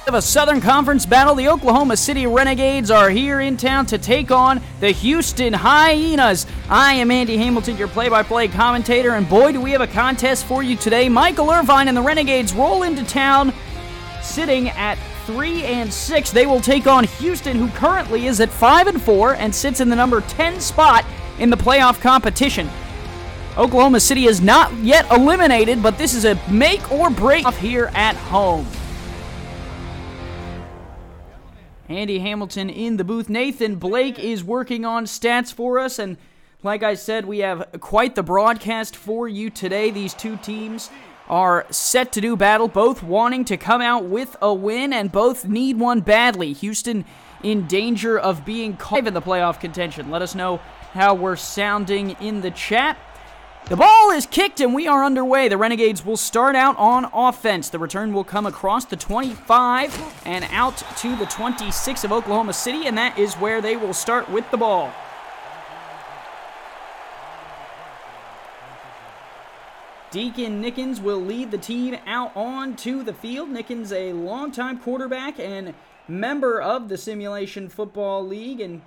Of a Southern Conference battle, the Oklahoma City Renegades are here in town to take on the Houston Hyenas. I am Andy Hamilton, your play-by-play commentator, and boy, do we have a contest for you today. Michael Irvine and the Renegades roll into town, sitting at 3-6. They will take on Houston, who currently is at 5-4 and sits in the number 10 spot in the playoff competition. Oklahoma City is not yet eliminated, but this is a make or break here at home. Andy Hamilton in the booth. Nathan Blake is working on stats for us, and like I said, we have quite the broadcast for you today. These two teams are set to do battle, both wanting to come out with a win, and both need one badly. Houston in danger of being caught in the playoff contention. Let us know how we're sounding in the chat. The ball is kicked and we are underway. The Renegades will start out on offense. The return will come across the 25 and out to the 26 of Oklahoma City, and that is where they will start with the ball. Deacon Nickens will lead the team out onto the field. Nickens, a longtime quarterback and member of the Simulation Football League, and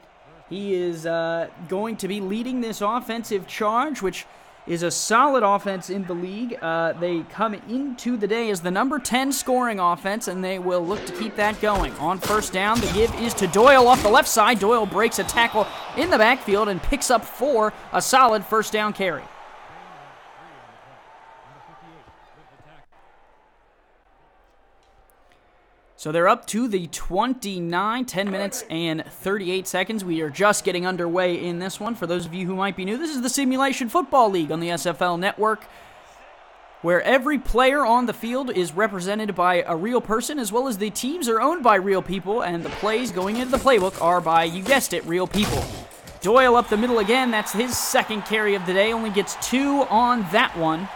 he is going to be leading this offensive charge, which is a solid offense in the league. They come into the day as the number 10 scoring offense, and they will look to keep that going. On first down, the give is to Doyle off the left side. Doyle breaks a tackle in the backfield and picks up 4, a solid first down carry. So they're up to the 29, 10 minutes and 38 seconds. We are just getting underway in this one. For those of you who might be new, this is the Simulation Football League on the SFL Network, where every player on the field is represented by a real person, as well as the teams are owned by real people, and the plays going into the playbook are by, you guessed it, real people. Doyle up the middle again. That's his second carry of the day. Only gets 2 on that one.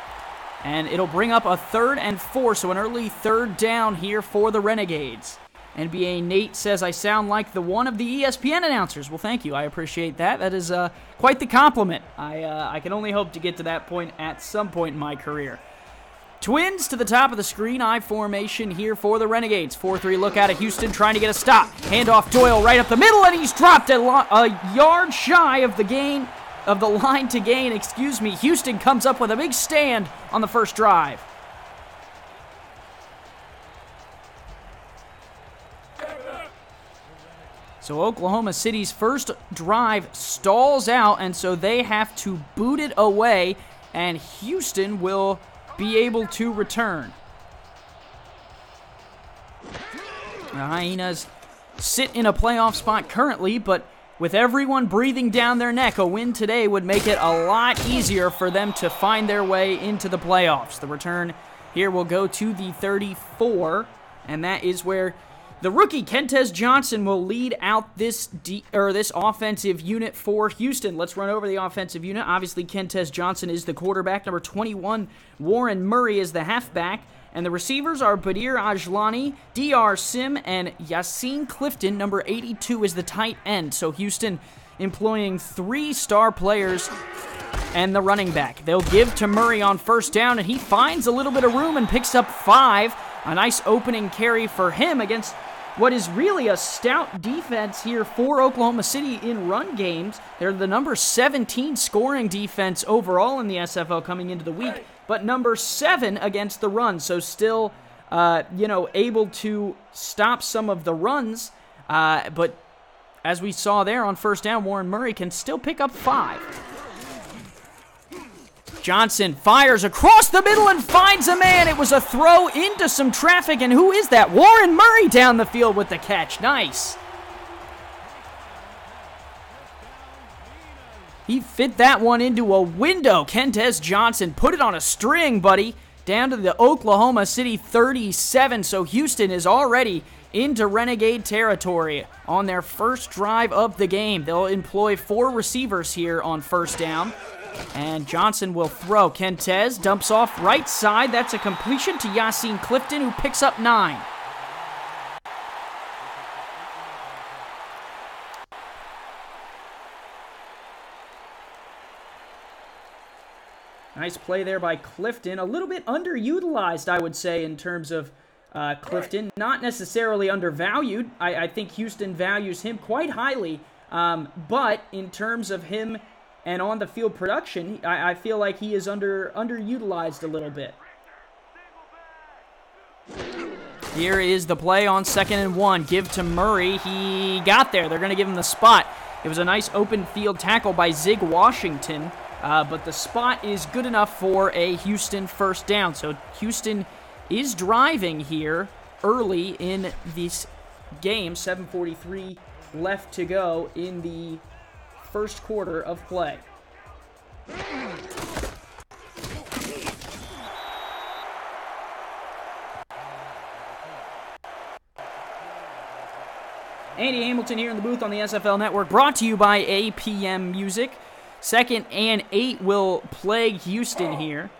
And it'll bring up a 3rd and 4, so an early 3rd down here for the Renegades. NBA Nate says, I sound like the one of the ESPN announcers. Well, thank you. I appreciate that. That is quite the compliment. I can only hope to get to that point at some point in my career. Twins to the top of the screen. I formation here for the Renegades. 4-3 look out at Houston trying to get a stop. Handoff Doyle right up the middle, and he's dropped a yard shy of the gain. Of the line to gain, Houston comes up with a big stand on the first drive. So Oklahoma City's first drive stalls out, and so they have to boot it away, and Houston will be able to return. The Hyenas sit in a playoff spot currently, but with everyone breathing down their neck, a win today would make it a lot easier for them to find their way into the playoffs. The return here will go to the 34, and that is where the rookie Kentez Johnson will lead out this offensive unit for Houston. Let's run over the offensive unit. Obviously, Kentez Johnson is the quarterback. Number 21, Warren Murray is the halfback. And the receivers are Badir Ajlani, DR Sim, and Yassine Clifton. Number 82 is the tight end. So Houston employing 3 star players and the running back. They'll give to Murray on first down, and he finds a little bit of room and picks up 5. A nice opening carry for him against what is really a stout defense here for Oklahoma City in run games. They're the number 17 scoring defense overall in the SFL coming into the week, but number 7 against the run. So still, able to stop some of the runs. But as we saw there on first down, Warren Murray can still pick up 5. Johnson fires across the middle and finds a man. It was a throw into some traffic, and who is that? Warren Murray down the field with the catch. Nice. He fit that one into a window. Kentez Johnson put it on a string, buddy, down to the Oklahoma City 37. So Houston is already into Renegade territory on their first drive of the game. They'll employ 4 receivers here on first down. And Johnson will throw. Kentez dumps off right side. That's a completion to Yassine Clifton, who picks up 9. Nice play there by Clifton. A little bit underutilized, I would say, in terms of Clifton. Not necessarily undervalued. I think Houston values him quite highly. But in terms of him and on-the-field production, I feel like he is underutilized a little bit. Here is the play on 2nd and 1. Give to Murray. He got there. They're going to give him the spot. It was a nice open field tackle by Zig Washington, but the spot is good enough for a Houston first down. So Houston is driving here early in this game. 7:43 left to go in the first quarter of play. Andy Hamilton here in the booth on the SFL Network, brought to you by APM Music. 2nd and 8 will plague Houston here.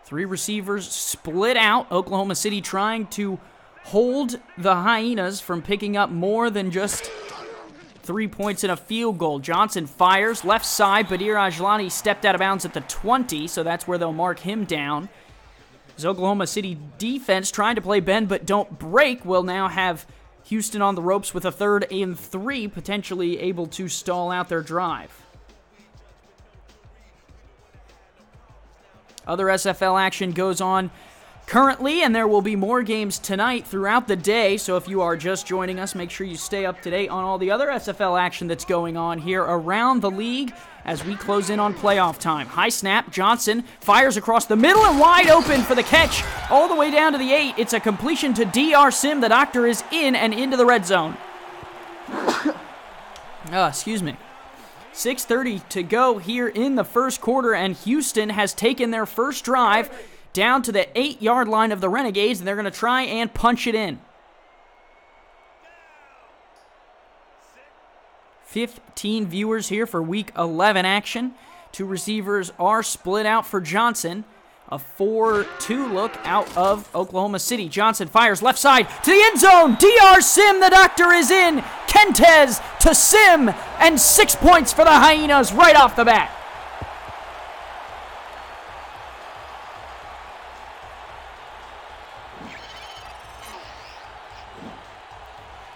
Three receivers split out. Oklahoma City trying to hold the Hyenas from picking up more than just 3 points and a field goal. Johnson fires left side. Badir Ajlani stepped out of bounds at the 20, so that's where they'll mark him down. As Oklahoma City defense trying to play bend but don't break will now have Houston on the ropes with a 3rd and 3, potentially able to stall out their drive. Other SFL action goes on currently, and there will be more games tonight throughout the day, so if you are just joining us, make sure you stay up to date on all the other SFL action that's going on here around the league as we close in on playoff time. High snap, Johnson fires across the middle and wide open for the catch all the way down to the 8. It's a completion to DR Sim. The doctor is in and into the red zone. Excuse me. 6:30 to go here in the first quarter, and Houston has taken their first drive down to the 8-yard line of the Renegades, and they're going to try and punch it in. 15 viewers here for Week 11 action. Two receivers are split out for Johnson. A 4-2 look out of Oklahoma City. Johnson fires left side to the end zone. DR Sim, the doctor is in. Kentez to Sim, and 6 points for the Hyenas right off the bat.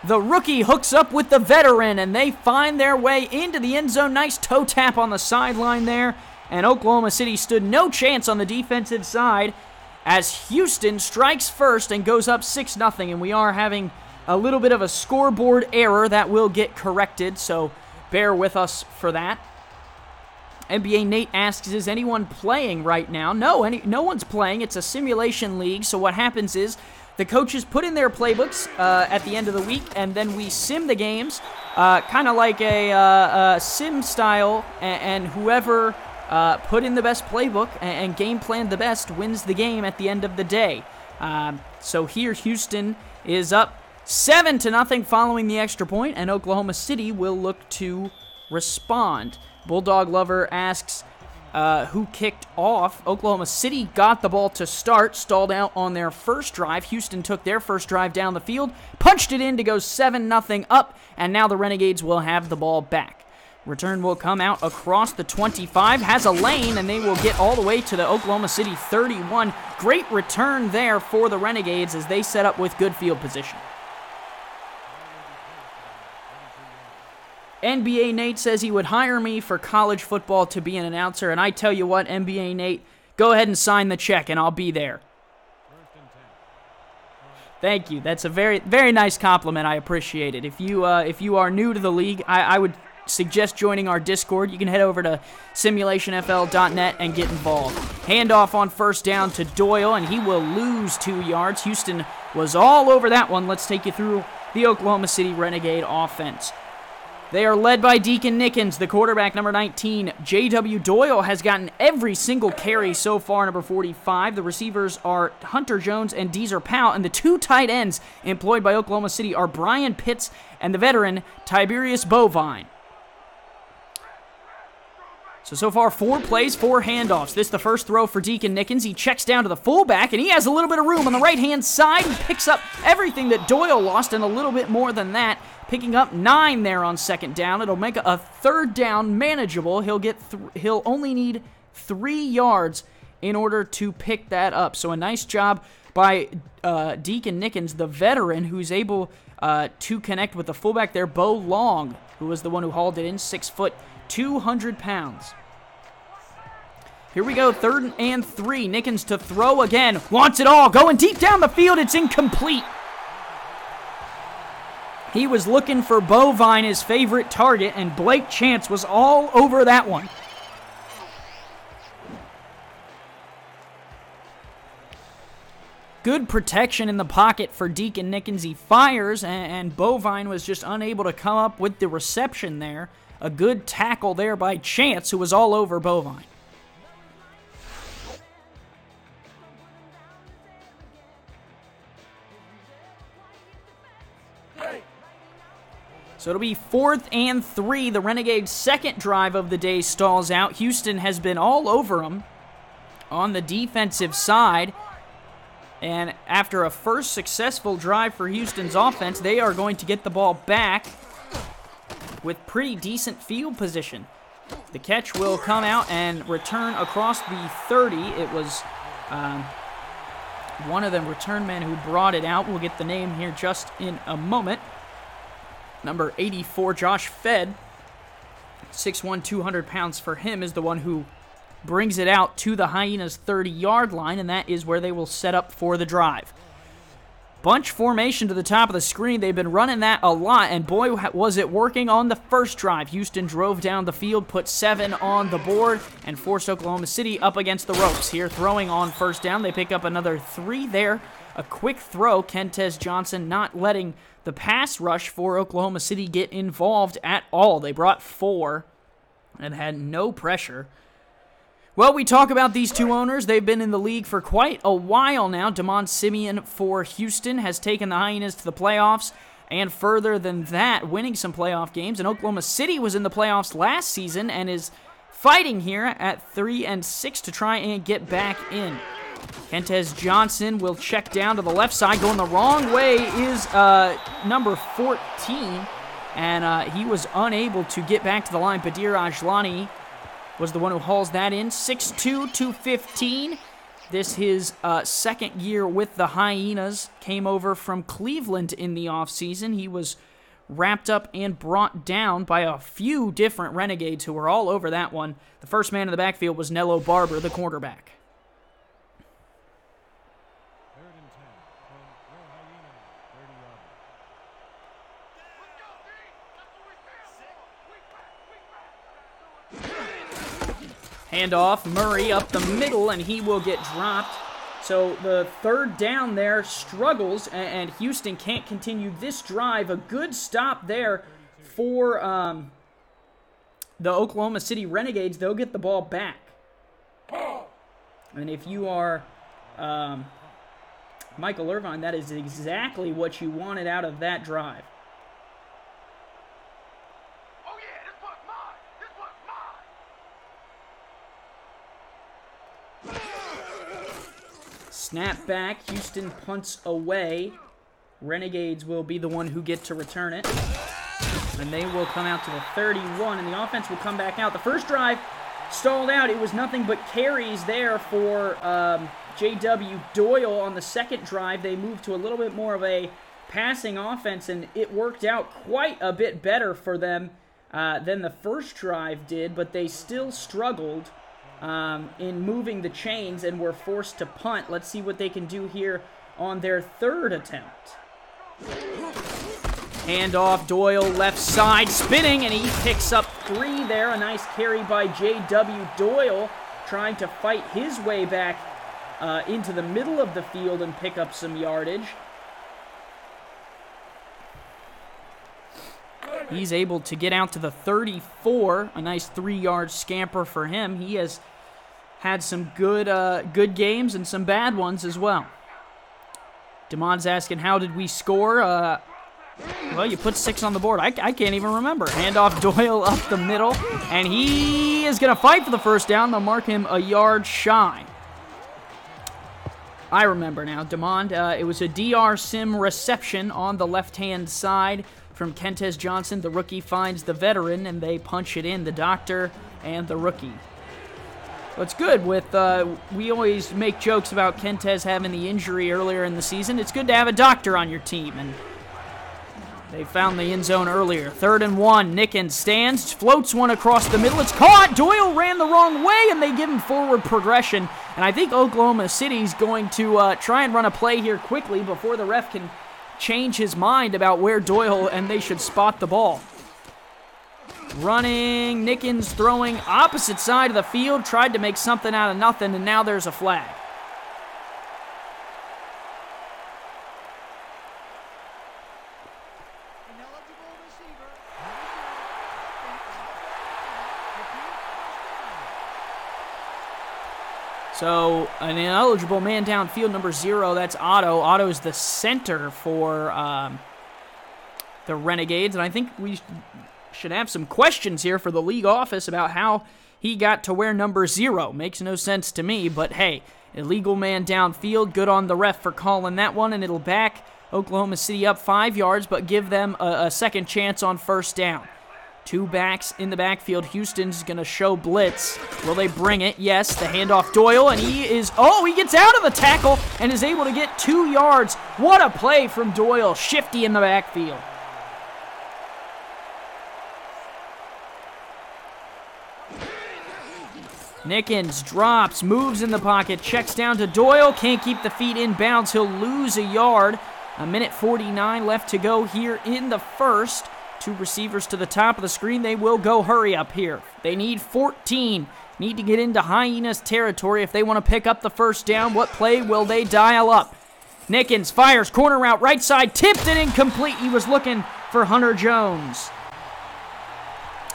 The rookie hooks up with the veteran, and they find their way into the end zone. Nice toe tap on the sideline there. And Oklahoma City stood no chance on the defensive side as Houston strikes first and goes up 6-0. And we are having a little bit of a scoreboard error that will get corrected, so bear with us for that. NBA Nate asks, is anyone playing right now? No one's playing. It's a simulation league, so what happens is the coaches put in their playbooks at the end of the week, and then we sim the games, kind of like a sim style, and whoever put in the best playbook and game planned the best wins the game at the end of the day. So here Houston is up 7-0 following the extra point, and Oklahoma City will look to respond. Bulldog Lover asks, who kicked off? Oklahoma City got the ball to start, stalled out on their first drive. Houston took their first drive down the field, punched it in to go 7-0 up, and now the Renegades will have the ball back. Return will come out across the 25, has a lane, and they will get all the way to the Oklahoma City 31. Great return there for the Renegades as they set up with good field position. NBA Nate says he would hire me for college football to be an announcer, and I tell you what, NBA Nate, go ahead and sign the check, and I'll be there. Thank you. That's a very, very nice compliment. I appreciate it. If you are new to the league, I would suggest joining our Discord. You can head over to simulationfl.net and get involved. Handoff on first down to Doyle, and he will lose 2 yards. Houston was all over that one. Let's take you through the Oklahoma City Renegade offense. They are led by Deacon Nickens, the quarterback, number 19. J.W. Doyle has gotten every single carry so far, number 45. The receivers are Hunter Jones and Deezer Powell, and the two tight ends employed by Oklahoma City are Brian Pitts and the veteran Tiberius Bovine. So far, 4 plays, 4 handoffs. This is the first throw for Deacon Nickens. He checks down to the fullback, and he has a little bit of room on the right-hand side. He picks up everything that Doyle lost and a little bit more than that. picking up 9 there on second down. It'll make a third down manageable. He'll only need 3 yards in order to pick that up. So a nice job by Deacon Nickens, the veteran, who's able to connect with the fullback there, Bo Long, who was the one who hauled it in, 6 foot, 200 pounds. Here we go, 3rd and 3. Nickens to throw again. Wants it all. Going deep down the field. It's incomplete. He was looking for Bovine, his favorite target, and Blake Chance was all over that one. Good protection in the pocket for Deacon Nickens. He fires, and Bovine was just unable to come up with the reception there. A good tackle there by Chance, who was all over Bovine. So it'll be 4th and 3. The Renegades' second drive of the day stalls out. Houston has been all over them on the defensive side. And after a first successful drive for Houston's offense, they are going to get the ball back with pretty decent field position. The catch will come out and return across the 30. It was one of the return men who brought it out. We'll get the name here just in a moment. Number 84, Josh Fedd, 6'1", 200 pounds for him, is the one who brings it out to the Hyenas' 30-yard line, and that is where they will set up for the drive. Bunch formation to the top of the screen. They've been running that a lot, and boy, was it working on the first drive. Houston drove down the field, put 7 on the board, and forced Oklahoma City up against the ropes. Here, throwing on first down, they pick up another 3 there. A quick throw, Kentez Johnson not letting the pass rush for Oklahoma City get involved at all. They brought 4 and had no pressure. Well, we talk about these two owners. They've been in the league for quite a while now. Damon Simeon for Houston has taken the Hyenas to the playoffs, and further than that, winning some playoff games. And Oklahoma City was in the playoffs last season and is fighting here at 3-6 to try and get back in. Kentez Johnson will check down to the left side. Going the wrong way is number 14, and he was unable to get back to the line. Badir Ajlani was the one who hauls that in. 6'2", 215. This his second year with the Hyenas. Came over from Cleveland in the offseason. He was wrapped up and brought down by a few different Renegades who were all over that one. The first man in the backfield was Nello Barber, the quarterback. Handoff, Murray up the middle, and he will get dropped. So the third down there struggles, and Houston can't continue this drive. A good stop there for the Oklahoma City Renegades. They'll get the ball back. And if you are Michael Irvine, that is exactly what you wanted out of that drive. Snap back, Houston punts away. Renegades will be the one who get to return it. And they will come out to the 31, and the offense will come back out. The first drive stalled out. It was nothing but carries there for J.W. Doyle. On the second drive, they moved to a little bit more of a passing offense, and it worked out quite a bit better for them than the first drive did, but they still struggled in moving the chains and were forced to punt. Let's see what they can do here on their third attempt. Handoff, Doyle left side, spinning, and he picks up 3 there. A nice carry by J.W. Doyle, trying to fight his way back into the middle of the field and pick up some yardage. He's able to get out to the 34. A nice 3-yard scamper for him. He has had some good games and some bad ones as well. Damon's asking, how did we score? Well, you put 6 on the board. I can't even remember. Handoff, Doyle up the middle, and he is going to fight for the first down. They'll mark him a yard shy. I remember now, Damon. It was a DR Sim reception on the left-hand side. from Kentez Johnson. The rookie finds the veteran, and they punch it in, the doctor and the rookie. What's good with, we always make jokes about Kentez having the injury earlier in the season. It's good to have a doctor on your team, and they found the end zone earlier. 3rd and 1. Nickens stands, floats one across the middle. It's caught. Doyle ran the wrong way, and they give him forward progression. And I think Oklahoma City's going to try and run a play here quickly before the ref can change his mind about where Doyle and they should spot the ball. Running, Nickens throwing opposite side of the field, tried to make something out of nothing, and now there's a flag. So, an ineligible man downfield, number 0, that's Otto. Otto's the center for the Renegades, and I think we should have some questions here for the league office about how he got to wear number 0. Makes no sense to me, but hey, illegal man downfield. Good on the ref for calling that one, and it'll back Oklahoma City up 5 yards, but give them a second chance on 1st down. 2 backs in the backfield. Houston's going to show blitz. Will they bring it? Yes, the handoff Doyle, and he gets out of the tackle and is able to get 2 yards. What a play from Doyle, shifty in the backfield. Nickens drops, moves in the pocket, checks down to Doyle, can't keep the feet in bounds. He'll lose a yard. 1:49 left to go here in the first. 2 receivers to the top of the screen. They will go hurry up here. They need 14. Need to get into Hyenas territory if they want to pick up the 1st down. What play will they dial up? Nickens fires, corner route, right side, tipped and incomplete. He was looking for Hunter Jones.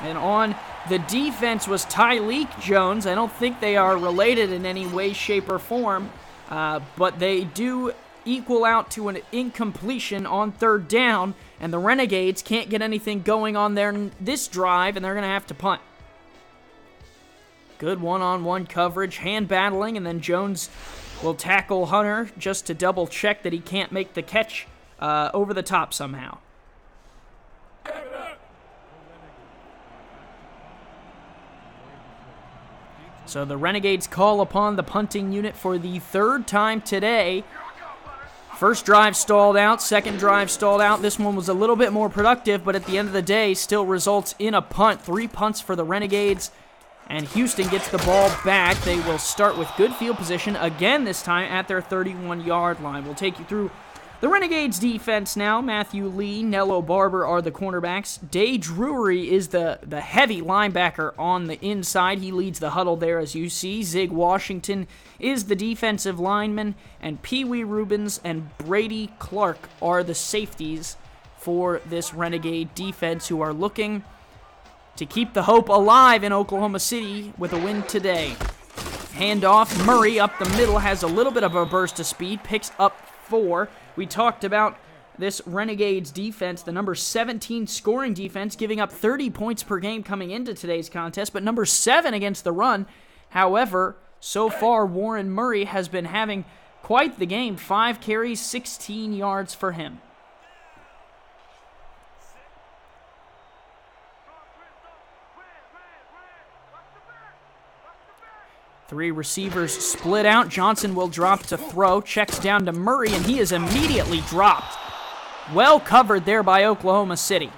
And on the defense was Tyleek Jones. I don't think they are related in any way, shape, or form, but they do equal out to an incompletion on 3rd down, and the Renegades can't get anything going on there in this drive, and they're going to have to punt. Good one-on-one coverage, hand battling, and then Jones will tackle Hunter just to double check that he can't make the catch over the top somehow. So the Renegades call upon the punting unit for the 3rd time today. First drive stalled out, second drive stalled out. This one was a little bit more productive, but at the end of the day, still results in a punt. 3 punts for the Renegades, and Houston gets the ball back. They will start with good field position again this time at their 31-yard line. We'll take you through the Renegades defense now. Matthew Lee, Nello Barber are the cornerbacks. Day Drury is the heavy linebacker on the inside. He leads the huddle there, as you see. Zig Washington is the defensive lineman, and Pee Wee Rubens and Brady Clark are the safeties for this Renegade defense, who are looking to keep the hope alive in Oklahoma City with a win today. Handoff, Murray up the middle, has a little bit of a burst of speed, picks up 4. We talked about this Renegades defense, the number 17 scoring defense, giving up 30 points per game coming into today's contest, but number 7 against the run. However, so far, Warren Murray has been having quite the game. 5 carries, 16 yards for him. Three receivers split out. Johnson will drop to throw. Checks down to Murray, and he is immediately dropped. Well covered there by Oklahoma City.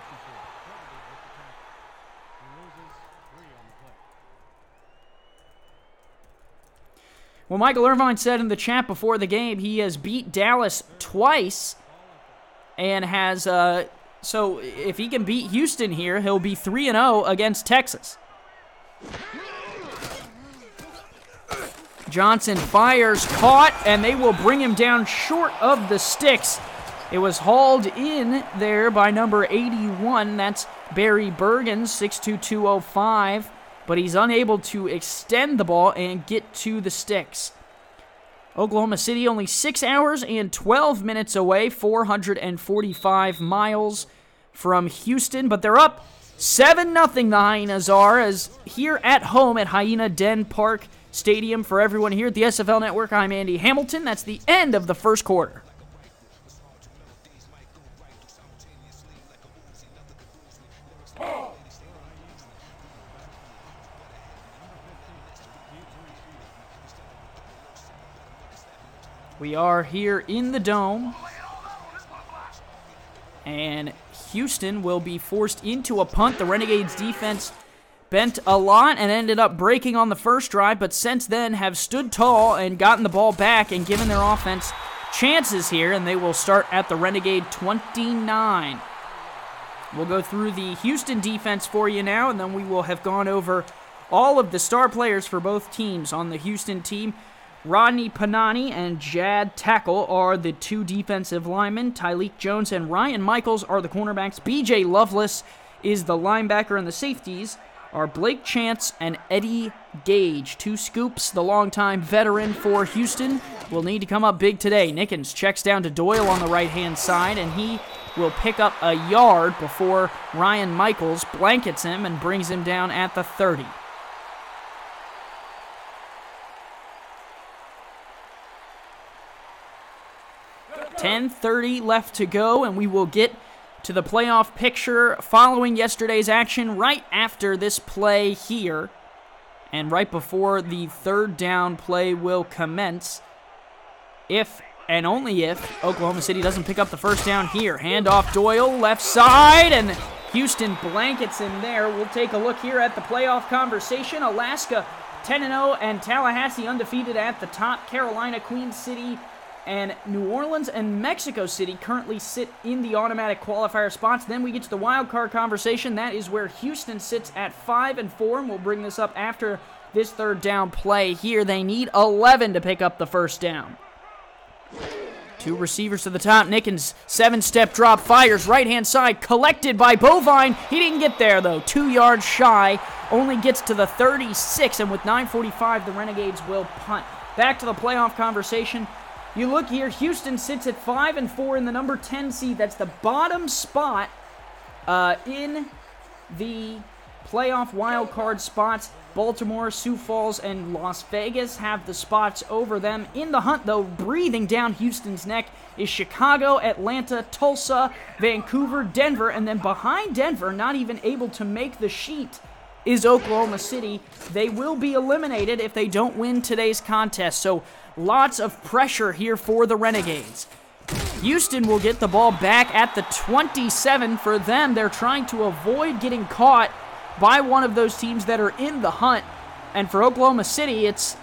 Well, Michael Irvine said in the chat before the game he has beat Dallas twice and has, so if he can beat Houston here, he'll be 3-0 against Texas. Johnson fires, caught, and they will bring him down short of the sticks. It was hauled in there by number 81. That's Barry Bergen, 6'2", but he's unable to extend the ball and get to the sticks. Oklahoma City only 6 hours and 12 minutes away, 445 miles from Houston, but they're up 7-0, the Hyenas are, as here at home at Hyena Den Park Stadium. For everyone here at the SFL Network, I'm Andy Hamilton. That's the end of the first quarter. We are here in the Dome. And Houston will be forced into a punt. The Renegades defense bent a lot and ended up breaking on the first drive, but since then have stood tall and gotten the ball back and given their offense chances here, and they will start at the Renegade 29. We'll go through the Houston defense for you now, and then we will have gone over all of the star players for both teams. On the Houston team, Rodney Panani and Jad Tackle are the two defensive linemen. Tyleek Jones and Ryan Michaels are the cornerbacks. B.J. Loveless is the linebacker, and the safeties are Blake Chance and Eddie Gage. Two Scoops, the longtime veteran for Houston, will need to come up big today. Nickens checks down to Doyle on the right-hand side, and he will pick up a yard before Ryan Michaels blankets him and brings him down at the 30. .10:30 left to go, and we will get to the playoff picture following yesterday's action right after this play here, and right before the third down play will commence. If and only if Oklahoma City doesn't pick up the first down here. Handoff Doyle, left side, and Houston blankets him there. We'll take a look here at the playoff conversation. Alaska 10-0 and Tallahassee undefeated at the top. Carolina, Queen City, and New Orleans and Mexico City currently sit in the automatic qualifier spots. Then we get to the wild card conversation. That is where Houston sits at 5-4, and we'll bring this up after this third down play here. They need 11 to pick up the first down. Two receivers to the top. Nickens, 7-step drop, fires right-hand side, collected by Bovine. He didn't get there, though. 2 yards shy, only gets to the 36, and with 9:45, the Renegades will punt. Back to the playoff conversation. You look here, Houston sits at 5-4 in the number 10 seed. That's the bottom spot in the playoff wild card spots. Baltimore, Sioux Falls, and Las Vegas have the spots over them. In the hunt, though, breathing down Houston's neck is Chicago, Atlanta, Tulsa, Vancouver, Denver, and then behind Denver, not even able to make the sheet, is Oklahoma City. They will be eliminated if they don't win today's contest, so lots of pressure here for the Renegades. Houston will get the ball back at the 27. For them, they're trying to avoid getting caught by one of those teams that are in the hunt. And for Oklahoma City, it's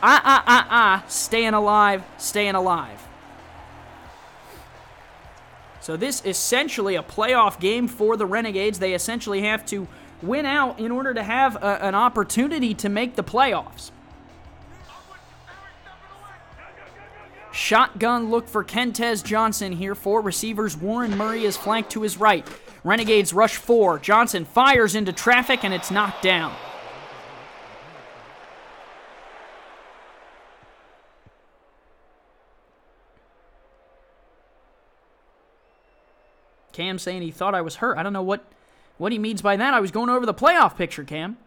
staying alive, staying alive. So this is essentially a playoff game for the Renegades. They essentially have to win out in order to have an opportunity to make the playoffs. Shotgun look for Kentez Johnson here. 4 receivers. Warren Murray is flanked to his right. Renegades rush 4. Johnson fires into traffic, and it's knocked down. Cam saying he thought I was hurt. I don't know what he means by that. I was going over the playoff picture, Cam.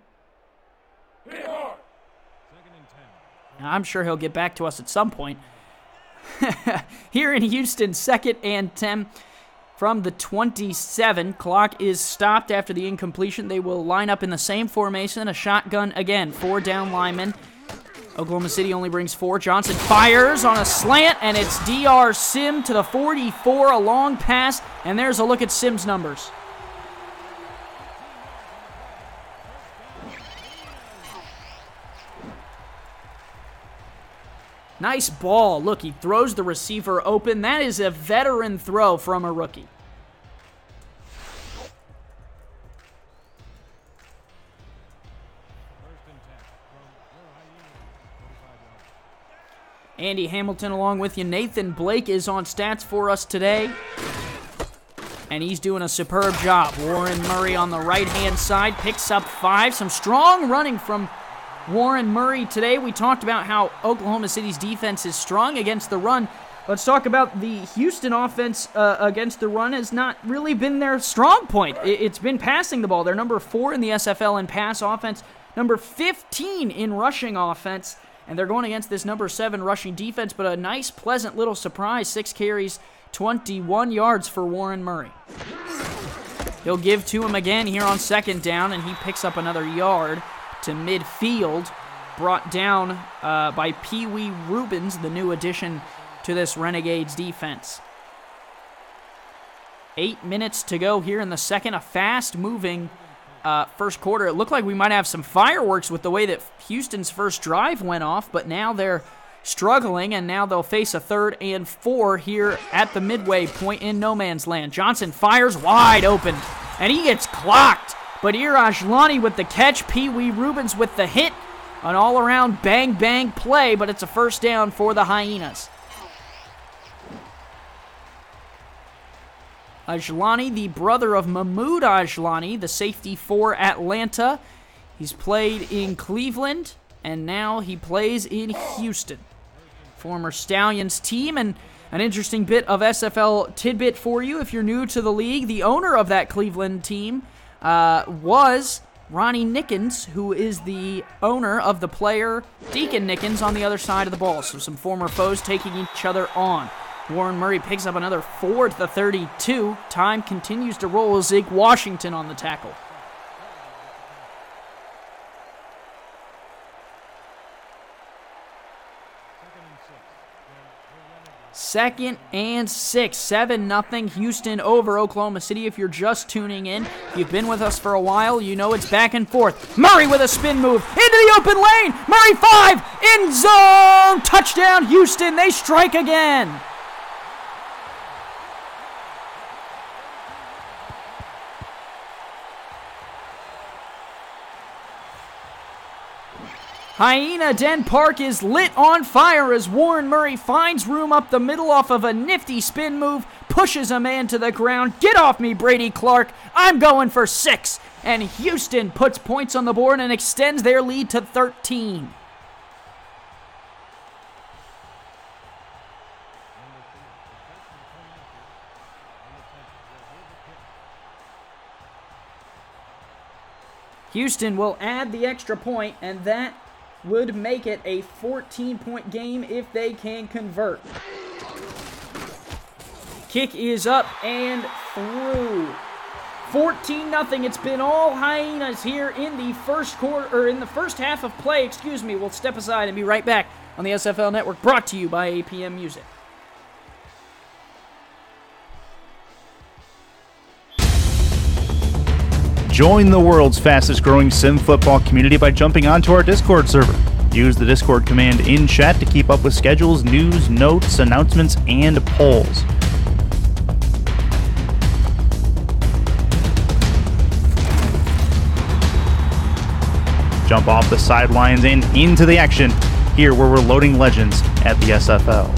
I'm sure he'll get back to us at some point. Here in Houston, 2nd and 10 from the 27. Clock is stopped after the incompletion. They will line up in the same formation. A shotgun again. 4 down linemen. Oklahoma City only brings 4. Johnson fires on a slant, and it's DR Sim to the 44. A long pass, and there's a look at Sim's numbers. Nice ball. Look, he throws the receiver open. That is a veteran throw from a rookie. Andy Hamilton along with you. Nathan Blake is on stats for us today, and he's doing a superb job. Warren Murray on the right-hand side picks up 5. Some strong running from Warren Murray today. We talked about how Oklahoma City's defense is strong against the run. Let's talk about the Houston offense against the run. Has not really been their strong point. It's been passing the ball. They're number 4 in the SFL in pass offense, number 15 in rushing offense, and they're going against this number 7 rushing defense, but a nice, pleasant little surprise. 6 carries, 21 yards for Warren Murray. He'll give to him again here on 2nd down, and he picks up another yard to midfield, brought down by Pee Wee Rubens, the new addition to this Renegades defense. 8 minutes to go here in the second. A fast-moving first quarter. It looked like we might have some fireworks with the way that Houston's first drive went off, but now they're struggling, and now they'll face a 3rd and 4 here at the midway point in no man's land. Johnson fires wide open, and he gets clocked. But Ajlani with the catch, Pee Wee Rubens with the hit. An all-around bang-bang play, but it's a first down for the Hyenas. Ajlani, the brother of Mahmoud Ajlani, the safety for Atlanta. He's played in Cleveland, and now he plays in Houston. Former Stallions team, and an interesting bit of SFL tidbit for you if you're new to the league. The owner of that Cleveland team was Ronnie Nickens, who is the owner of the player Deacon Nickens on the other side of the ball. So some former foes taking each other on. Warren Murray picks up another 4 to the 32. Time continues to roll. Zeke Washington on the tackle. Second and 6, 7-0 Houston over Oklahoma City. If you're just tuning in, if you've been with us for a while, you know it's back and forth. Murray with a spin move into the open lane. Murray 5, end zone, touchdown Houston. They strike again. Hyena Den Park is lit on fire as Warren Murray finds room up the middle off of a nifty spin move, pushes a man to the ground. Get off me, Brady Clark. I'm going for 6. And Houston puts points on the board and extends their lead to 13. Houston will add the extra point, and that would make it a 14-point game if they can convert. Kick is up and through. 14-0. It's been all Hyenas here in the first quarter, or in the first half of play. Excuse me. We'll step aside and be right back on the SFL Network, brought to you by APM Music. Join the world's fastest growing sim football community by jumping onto our Discord server. Use the Discord command in chat to keep up with schedules, news, notes, announcements, and polls. Jump off the sidelines and into the action here where we're loading legends at the SFL.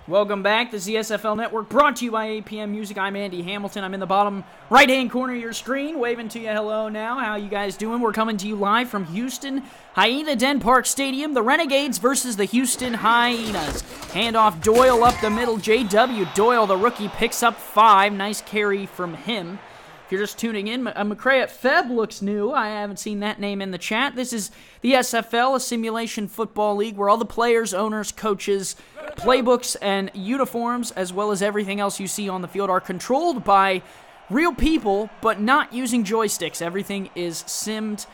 Welcome back. This is the SFL Network, brought to you by APM Music. I'm Andy Hamilton. I'm in the bottom right-hand corner of your screen, waving to you hello now. How you guys doing? We're coming to you live from Houston, Hyena Den Park Stadium. The Renegades versus the Houston Hyenas. Handoff Doyle up the middle. J.W. Doyle, the rookie, picks up 5. Nice carry from him. If you're just tuning in, McCray Feb looks new. I haven't seen that name in the chat. This is the SFL, a simulation football league where all the players, owners, coaches, playbooks, and uniforms, as well as everything else you see on the field, are controlled by real people, but not using joysticks. Everything is simmed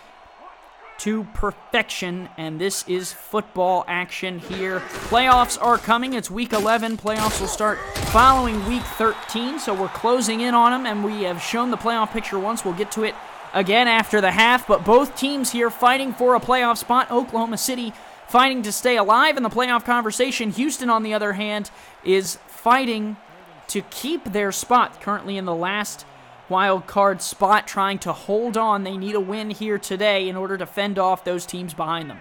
to perfection, and this is football action here. Playoffs are coming. It's week 11. Playoffs will start following week 13, so we're closing in on them, and we have shown the playoff picture once. We'll get to it again after the half, but both teams here fighting for a playoff spot. Oklahoma City fighting to stay alive in the playoff conversation. Houston, on the other hand, is fighting to keep their spot, currently in the last wild card spot, trying to hold on. They need a win here today in order to fend off those teams behind them.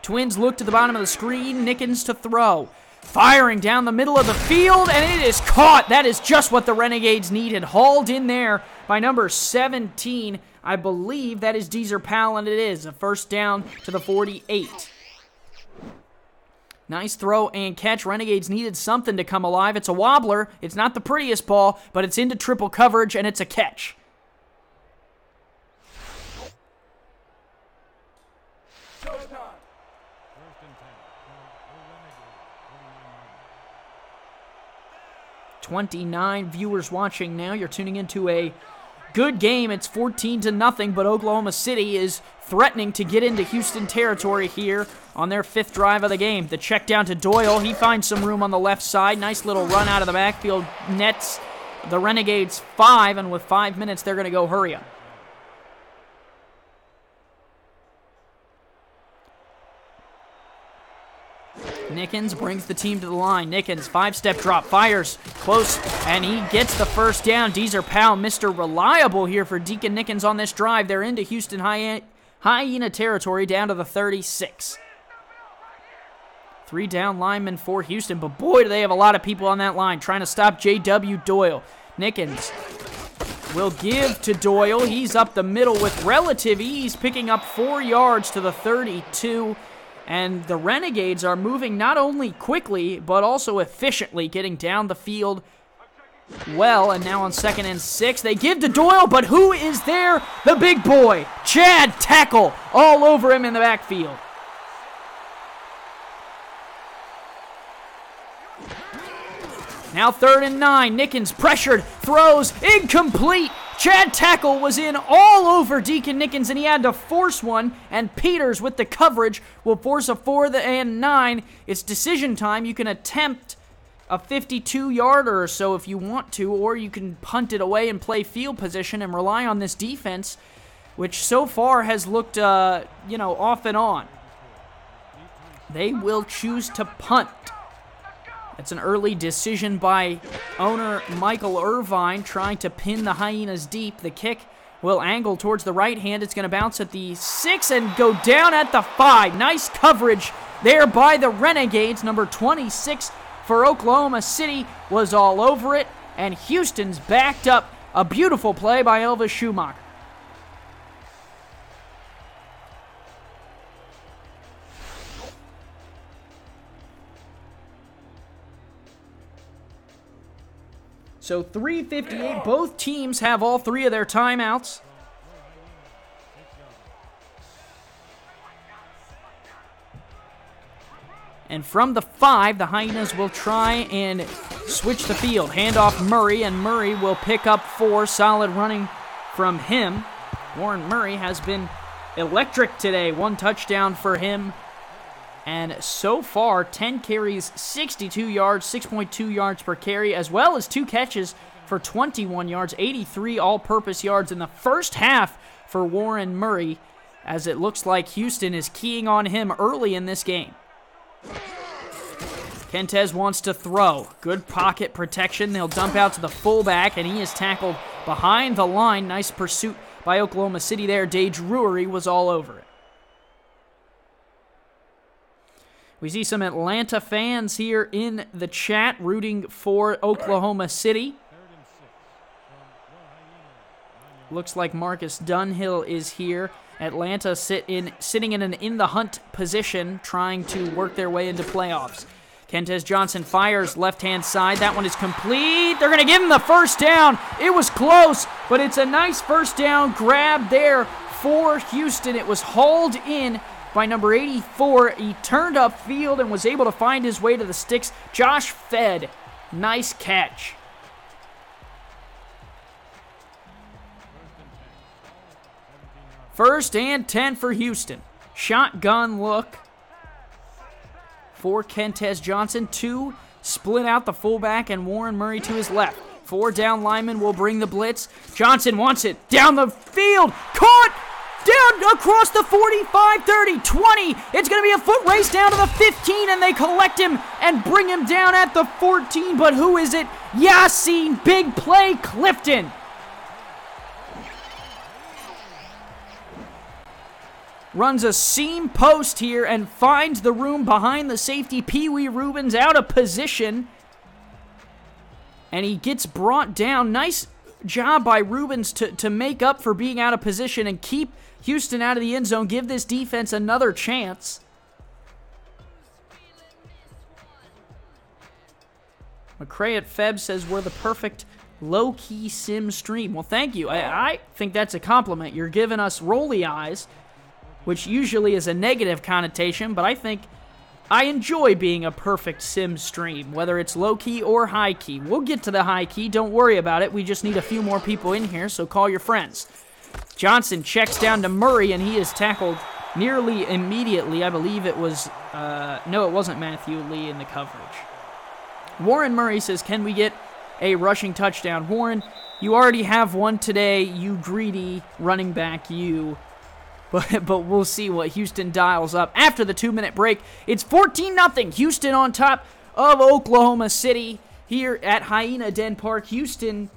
Twins look to the bottom of the screen. Nickens to throw. Firing down the middle of the field, and it is caught. That is just what the Renegades needed. Hauled in there by number 17. I believe that is Deezer Powell, and it is a first down to the 48. Nice throw and catch. Renegades needed something to come alive. It's a wobbler. It's not the prettiest ball, but it's into triple coverage, and it's a catch. Showtime. 29 viewers watching now. You're tuning into a good game. It's 14-0, but Oklahoma City is threatening to get into Houston territory here on their 5th drive of the game. The check down to Doyle. He finds some room on the left side. Nice little run out of the backfield. Nets the Renegades 5, and with 5 minutes, they're going to go hurry up. Nickens brings the team to the line. Nickens, 5-step drop, fires close, and he gets the first down. Deezer Powell, Mr. Reliable here for Deacon Nickens on this drive. They're into Houston Hyena territory, down to the 36. 3 down linemen for Houston, but boy, do they have a lot of people on that line trying to stop J.W. Doyle. Nickens will give to Doyle. He's up the middle with relative ease, picking up 4 yards to the 32. And the Renegades are moving not only quickly, but also efficiently, getting down the field well. And now on 2nd and 6, they give to Doyle, but who is there? The big boy, Chad Tackle, all over him in the backfield. Now 3rd and 9, Nickens pressured, throws, incomplete. Chad Tackle was in all over Deacon Nickens, and he had to force one, and Peters with the coverage will force a 4th and 9. It's decision time. You can attempt a 52-yarder or so if you want to, or you can punt it away and play field position and rely on this defense, which so far has looked, off and on. They will choose to punt. It's an early decision by owner Michael Irvine, trying to pin the Hyenas deep. The kick will angle towards the right hand. It's going to bounce at the 6 and go down at the 5. Nice coverage there by the Renegades. Number 26 for Oklahoma City was all over it, and Houston's backed up. A beautiful play by Elvis Schumacher. So 3:58, both teams have all 3 of their timeouts. And from the 5, the Hyenas will try and switch the field. Handoff Murray, and Murray will pick up 4. Solid running from him. Warren Murray has been electric today. 1 touchdown for him. And so far, 10 carries, 62 yards, 6.2 yards per carry, as well as 2 catches for 21 yards, 83 all-purpose yards in the first half for Warren Murray, as it looks like Houston is keying on him early in this game. Kentez wants to throw. Good pocket protection. They'll dump out to the fullback, and he is tackled behind the line. Nice pursuit by Oklahoma City there. Day Drury was all over it. We see some Atlanta fans here in the chat rooting for Oklahoma City. Looks like Marcus Dunhill is here. Atlanta sitting in an in-the-hunt position, trying to work their way into playoffs. Kentez Johnson fires left-hand side. That one is complete. They're going to give him the first down. It was close, but it's a nice first down grab there for Houston. It was hauled in by number 84. He turned upfield and was able to find his way to the sticks. Josh Fed, nice catch. First and 10 for Houston. Shotgun look for Kentez Johnson. 2 split out the fullback and Warren Murray to his left. 4 down linemen will bring the blitz. Johnson wants it down the field. Caught! Down across the 45, 30, 20. It's going to be a foot race down to the 15, and they collect him and bring him down at the 14. But who is it? Yassine, big play, Clifton. Runs a seam post here and finds the room behind the safety. Pee Wee Rubens out of position. And he gets brought down. Nice job by Rubens to make up for being out of position and keep Houston out of the end zone. Give this defense another chance. McCray at Feb says we're the perfect low-key sim stream. Well, thank you. I think that's a compliment. You're giving us rolly eyes, which usually is a negative connotation, but I think I enjoy being a perfect sim stream, whether it's low-key or high-key. We'll get to the high-key, don't worry about it. We just need a few more people in here, so call your friends. Johnson checks down to Murray, and he is tackled nearly immediately. I believe it was, no, it wasn't Matthew Lee in the coverage. Warren Murray says, can we get a rushing touchdown? Warren, you already have one today, you greedy running back, you. But we'll see what Houston dials up. After the 2-minute break, it's 14-0. Houston on top of Oklahoma City here at Hyena Den Park. Houston,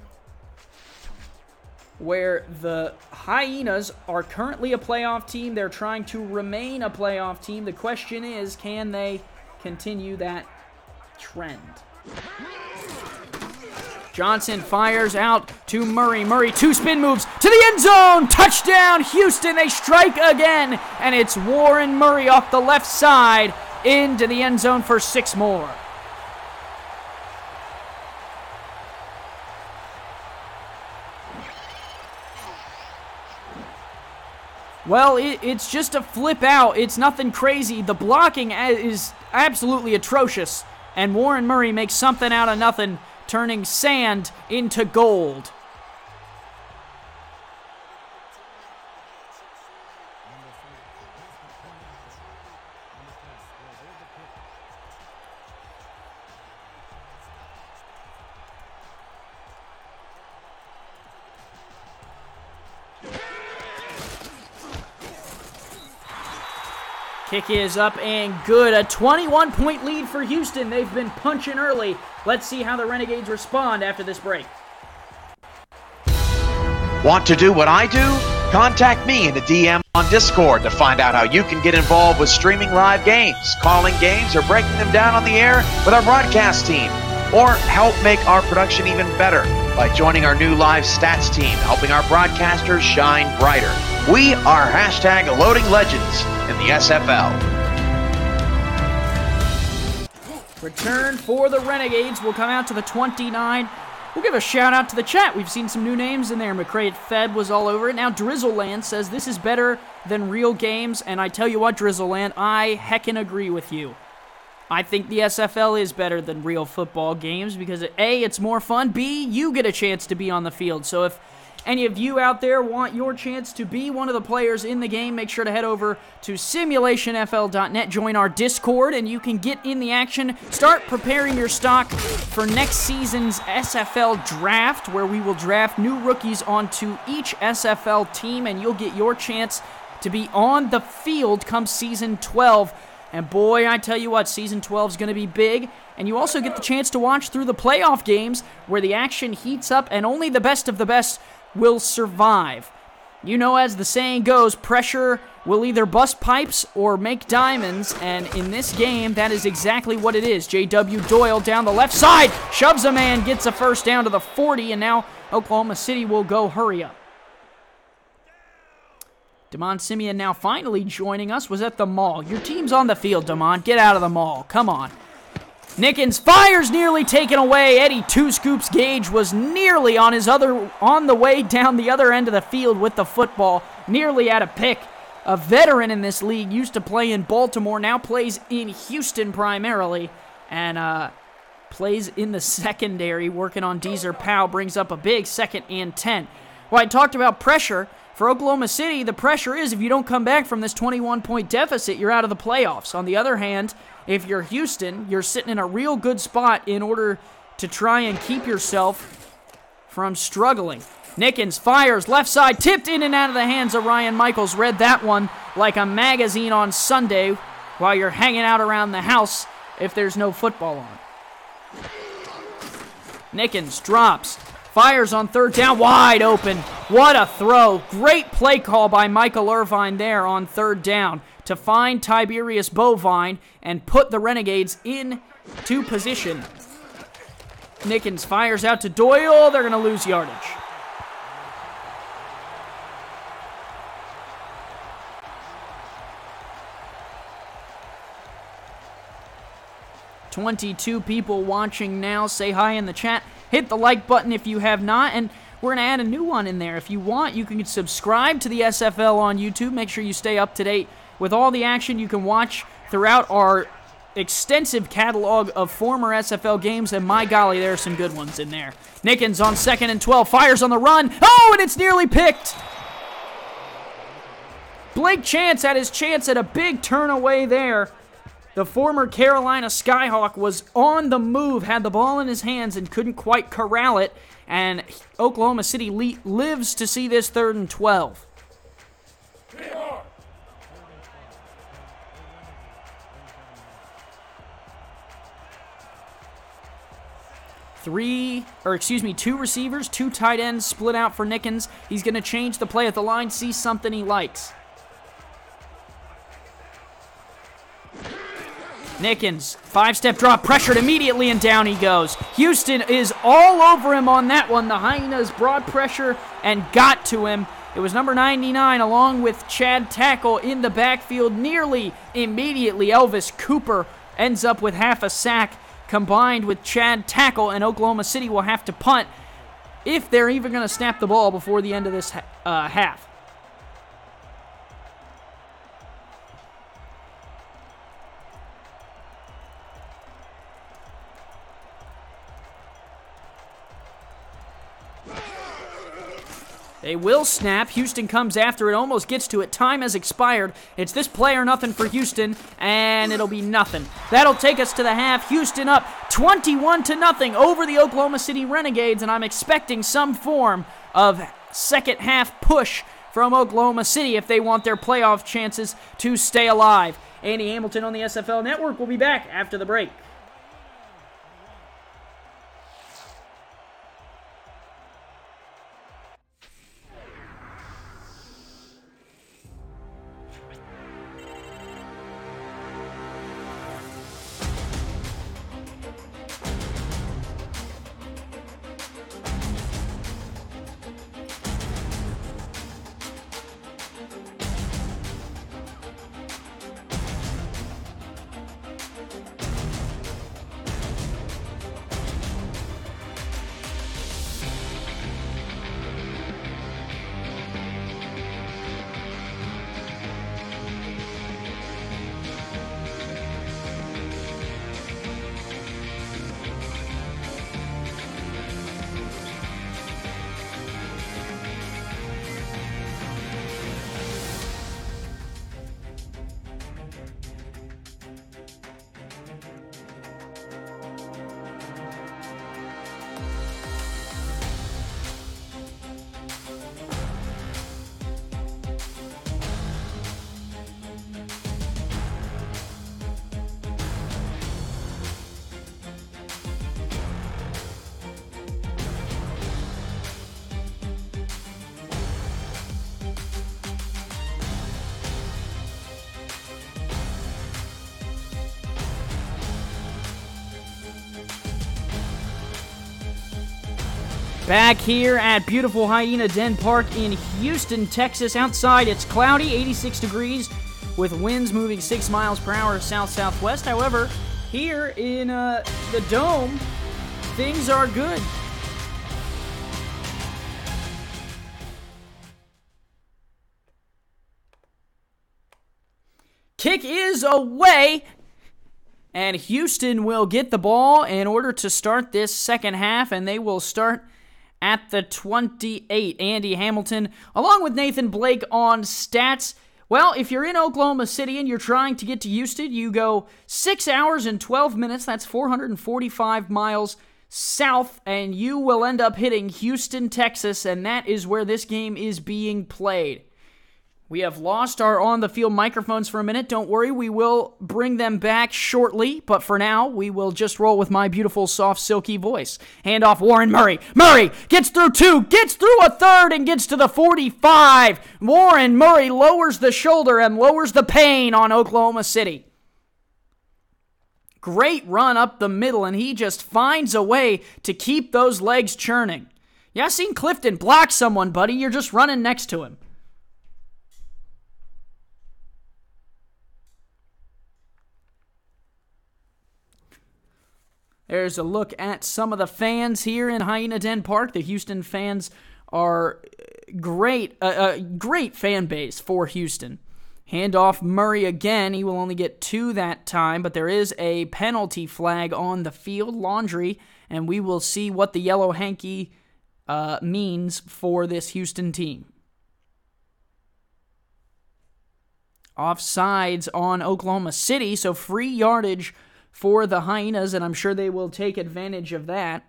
where the Hyenas are currently a playoff team. They're trying to remain a playoff team. The question is, can they continue that trend? Johnson fires out to Murray. Murray, 2 spin moves to the end zone. Touchdown, Houston. They strike again, and it's Warren Murray off the left side into the end zone for 6 more. Well, it's just a flip out. It's nothing crazy. The blocking is absolutely atrocious, and Warren Murray makes something out of nothing, turning sand into gold. Kick is up and good. A 21-point lead for Houston. They've been punching early. Let's see how the Renegades respond after this break. Want to do what I do? Contact me in the DM on Discord to find out how you can get involved with streaming live games, calling games, or breaking them down on the air with our broadcast team. Or help make our production even better by joining our new live stats team, helping our broadcasters shine brighter. We are hashtag Loading Legends in the SFL. Return for the Renegades will come out to the 29. We'll give a shout out to the chat. We've seen some new names in there. McCray Fed was all over it. Now Drizzleland says this is better than real games, and I tell you what, Drizzleland, I heckin' agree with you. I think the SFL is better than real football games because A, it's more fun, B, you get a chance to be on the field. So if any of you out there want your chance to be one of the players in the game, make sure to head over to simulationfl.net, join our Discord, and you can get in the action. Start preparing your stock for next season's SFL draft, where we will draft new rookies onto each SFL team, and you'll get your chance to be on the field come Season 12. And boy, I tell you what, Season 12 is going to be big. And you also get the chance to watch through the playoff games where the action heats up and only the best of the best will survive. You know, as the saying goes, pressure will either bust pipes or make diamonds. And in this game, that is exactly what it is. J.W. Doyle down the left side, shoves a man, gets a first down to the 40. And now Oklahoma City will go hurry up. Damon Simeon now finally joining us, was at the mall. Your team's on the field, Damon. Get out of the mall. Come on. Nickens fires, nearly taken away. Eddie Two Scoops Gage was nearly on the way down the other end of the field with the football. Nearly at a pick. A veteran in this league, used to play in Baltimore, now plays in Houston primarily. And plays in the secondary, working on Deezer Powell. Brings up a big 2nd and 10. Well, I talked about pressure. For Oklahoma City, the pressure is if you don't come back from this 21-point deficit, you're out of the playoffs. On the other hand, if you're Houston, you're sitting in a real good spot in order to try and keep yourself from struggling. Nickens fires, left side, tipped in and out of the hands of Ryan Michaels. Read that one like a magazine on Sunday while you're hanging out around the house if there's no football on. Nickens drops. Fires on 3rd down, wide open. What a throw. Great play call by Michael Irvine there on 3rd down to find Tiberius Bovine and put the Renegades into position. Nickens fires out to Doyle. They're going to lose yardage. $22 people watching now. Say hi in the chat. Hit the like button if you have not, and we're going to add a new one in there. If you want, you can subscribe to the SFL on YouTube. Make sure you stay up to date with all the action you can watch throughout our extensive catalog of former SFL games, and my golly, there are some good ones in there. Nickens on 2nd and 12, fires on the run. Oh, and it's nearly picked. Blake Chance had his chance at a big turn away there. The former Carolina Skyhawk was on the move, had the ball in his hands, and couldn't quite corral it. And Oklahoma City lives to see this 3rd and 12. Two receivers, 2 tight ends split out for Nickens. He's going to change the play at the line, see something he likes. Nickens, 5-step drop, pressured immediately, and down he goes. Houston is all over him on that one. The Hyenas brought pressure and got to him. It was number 99 along with Chad Tackle in the backfield. Nearly immediately, Elvis Cooper ends up with half a sack combined with Chad Tackle, and Oklahoma City will have to punt if they're even going to snap the ball before the end of this half. They will snap. Houston comes after it, almost gets to it. Time has expired. It's this play or nothing for Houston, and it'll be nothing. That'll take us to the half. Houston up 21-0 over the Oklahoma City Renegades, and I'm expecting some form of second half push from Oklahoma City if they want their playoff chances to stay alive. Andy Hamilton on the SFL Network will be back after the break. Back here at beautiful Hyena Den Park in Houston, Texas. Outside, it's cloudy, 86 degrees, with winds moving 6 miles per hour south-southwest. However, here in the Dome, things are good. Kick is away, and Houston will get the ball in order to start this second half, and they will start at the 28. Andy Hamilton, along with Nathan Blake on stats. Well, if you're in Oklahoma City and you're trying to get to Houston, you go 6 hours and 12 minutes. That's 445 miles south, and you will end up hitting Houston, Texas, and that is where this game is being played. We have lost our on-the-field microphones for a minute. Don't worry, we will bring them back shortly. But for now, we will just roll with my beautiful, soft, silky voice. Hand off Warren Murray. Murray gets through 2, gets through a 3rd, and gets to the 45. Warren Murray lowers the shoulder and lowers the pain on Oklahoma City. Great run up the middle, and he just finds a way to keep those legs churning. Yeah, I've seen Clifton block someone, buddy. You're just running next to him. There's a look at some of the fans here in Hyena Den Park. The Houston fans are great, great fan base for Houston. Handoff Murray again. He will only get 2 that time, but there is a penalty flag on the field, Laundry, and we will see what the yellow hanky means for this Houston team. Offsides on Oklahoma City, so free yardage for the Hyenas, and I'm sure they will take advantage of that.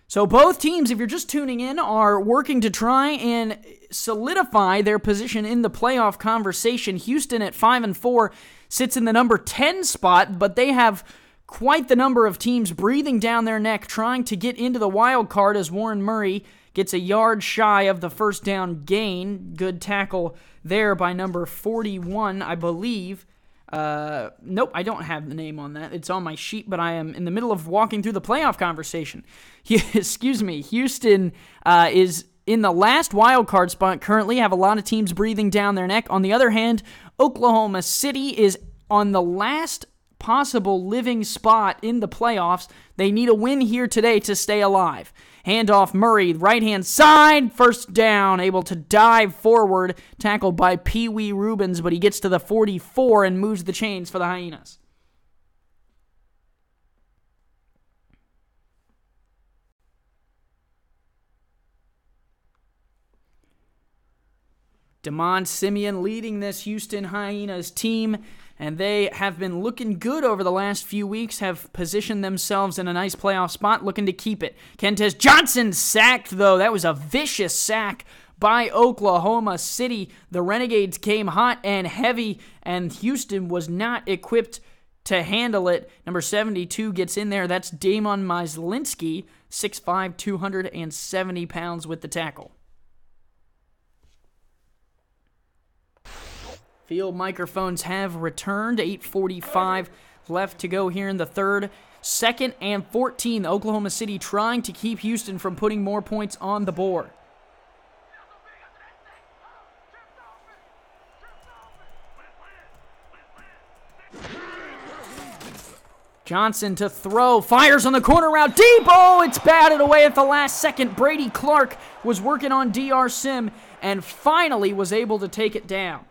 So both teams, if you're just tuning in, are working to try and solidify their position in the playoff conversation. Houston at 5-4 sits in the number 10 spot, but they have quite the number of teams breathing down their neck trying to get into the wild card as Warren Murray gets a yard shy of the first down gain. Good tackle there by number 41, I believe. Nope, I don't have the name on that. It's on my sheet, but I am in the middle of walking through the playoff conversation. Excuse me. Houston is in the last wild card spot currently, have a lot of teams breathing down their neck. On the other hand, Oklahoma City is on the last possible living spot in the playoffs. They need a win here today to stay alive. Handoff Murray, right-hand side, first down, able to dive forward, tackled by Pee Wee Rubens, but he gets to the 44 and moves the chains for the Hyenas. DeMond Simeon leading this Houston Hyenas team, and they have been looking good over the last few weeks, have positioned themselves in a nice playoff spot, looking to keep it. Kentez Johnson sacked, though. That was a vicious sack by Oklahoma City. The Renegades came hot and heavy, and Houston was not equipped to handle it. Number 72 gets in there. That's Damon Myslinski, 6'5", 270 pounds with the tackle. Field microphones have returned. 8:45 left to go here in the third. 2nd and 14. Oklahoma City trying to keep Houston from putting more points on the board. Johnson to throw. Fires on the corner route. Deep. Oh, it's batted away at the last second. Brady Clark was working on DR Sim and finally was able to take it down.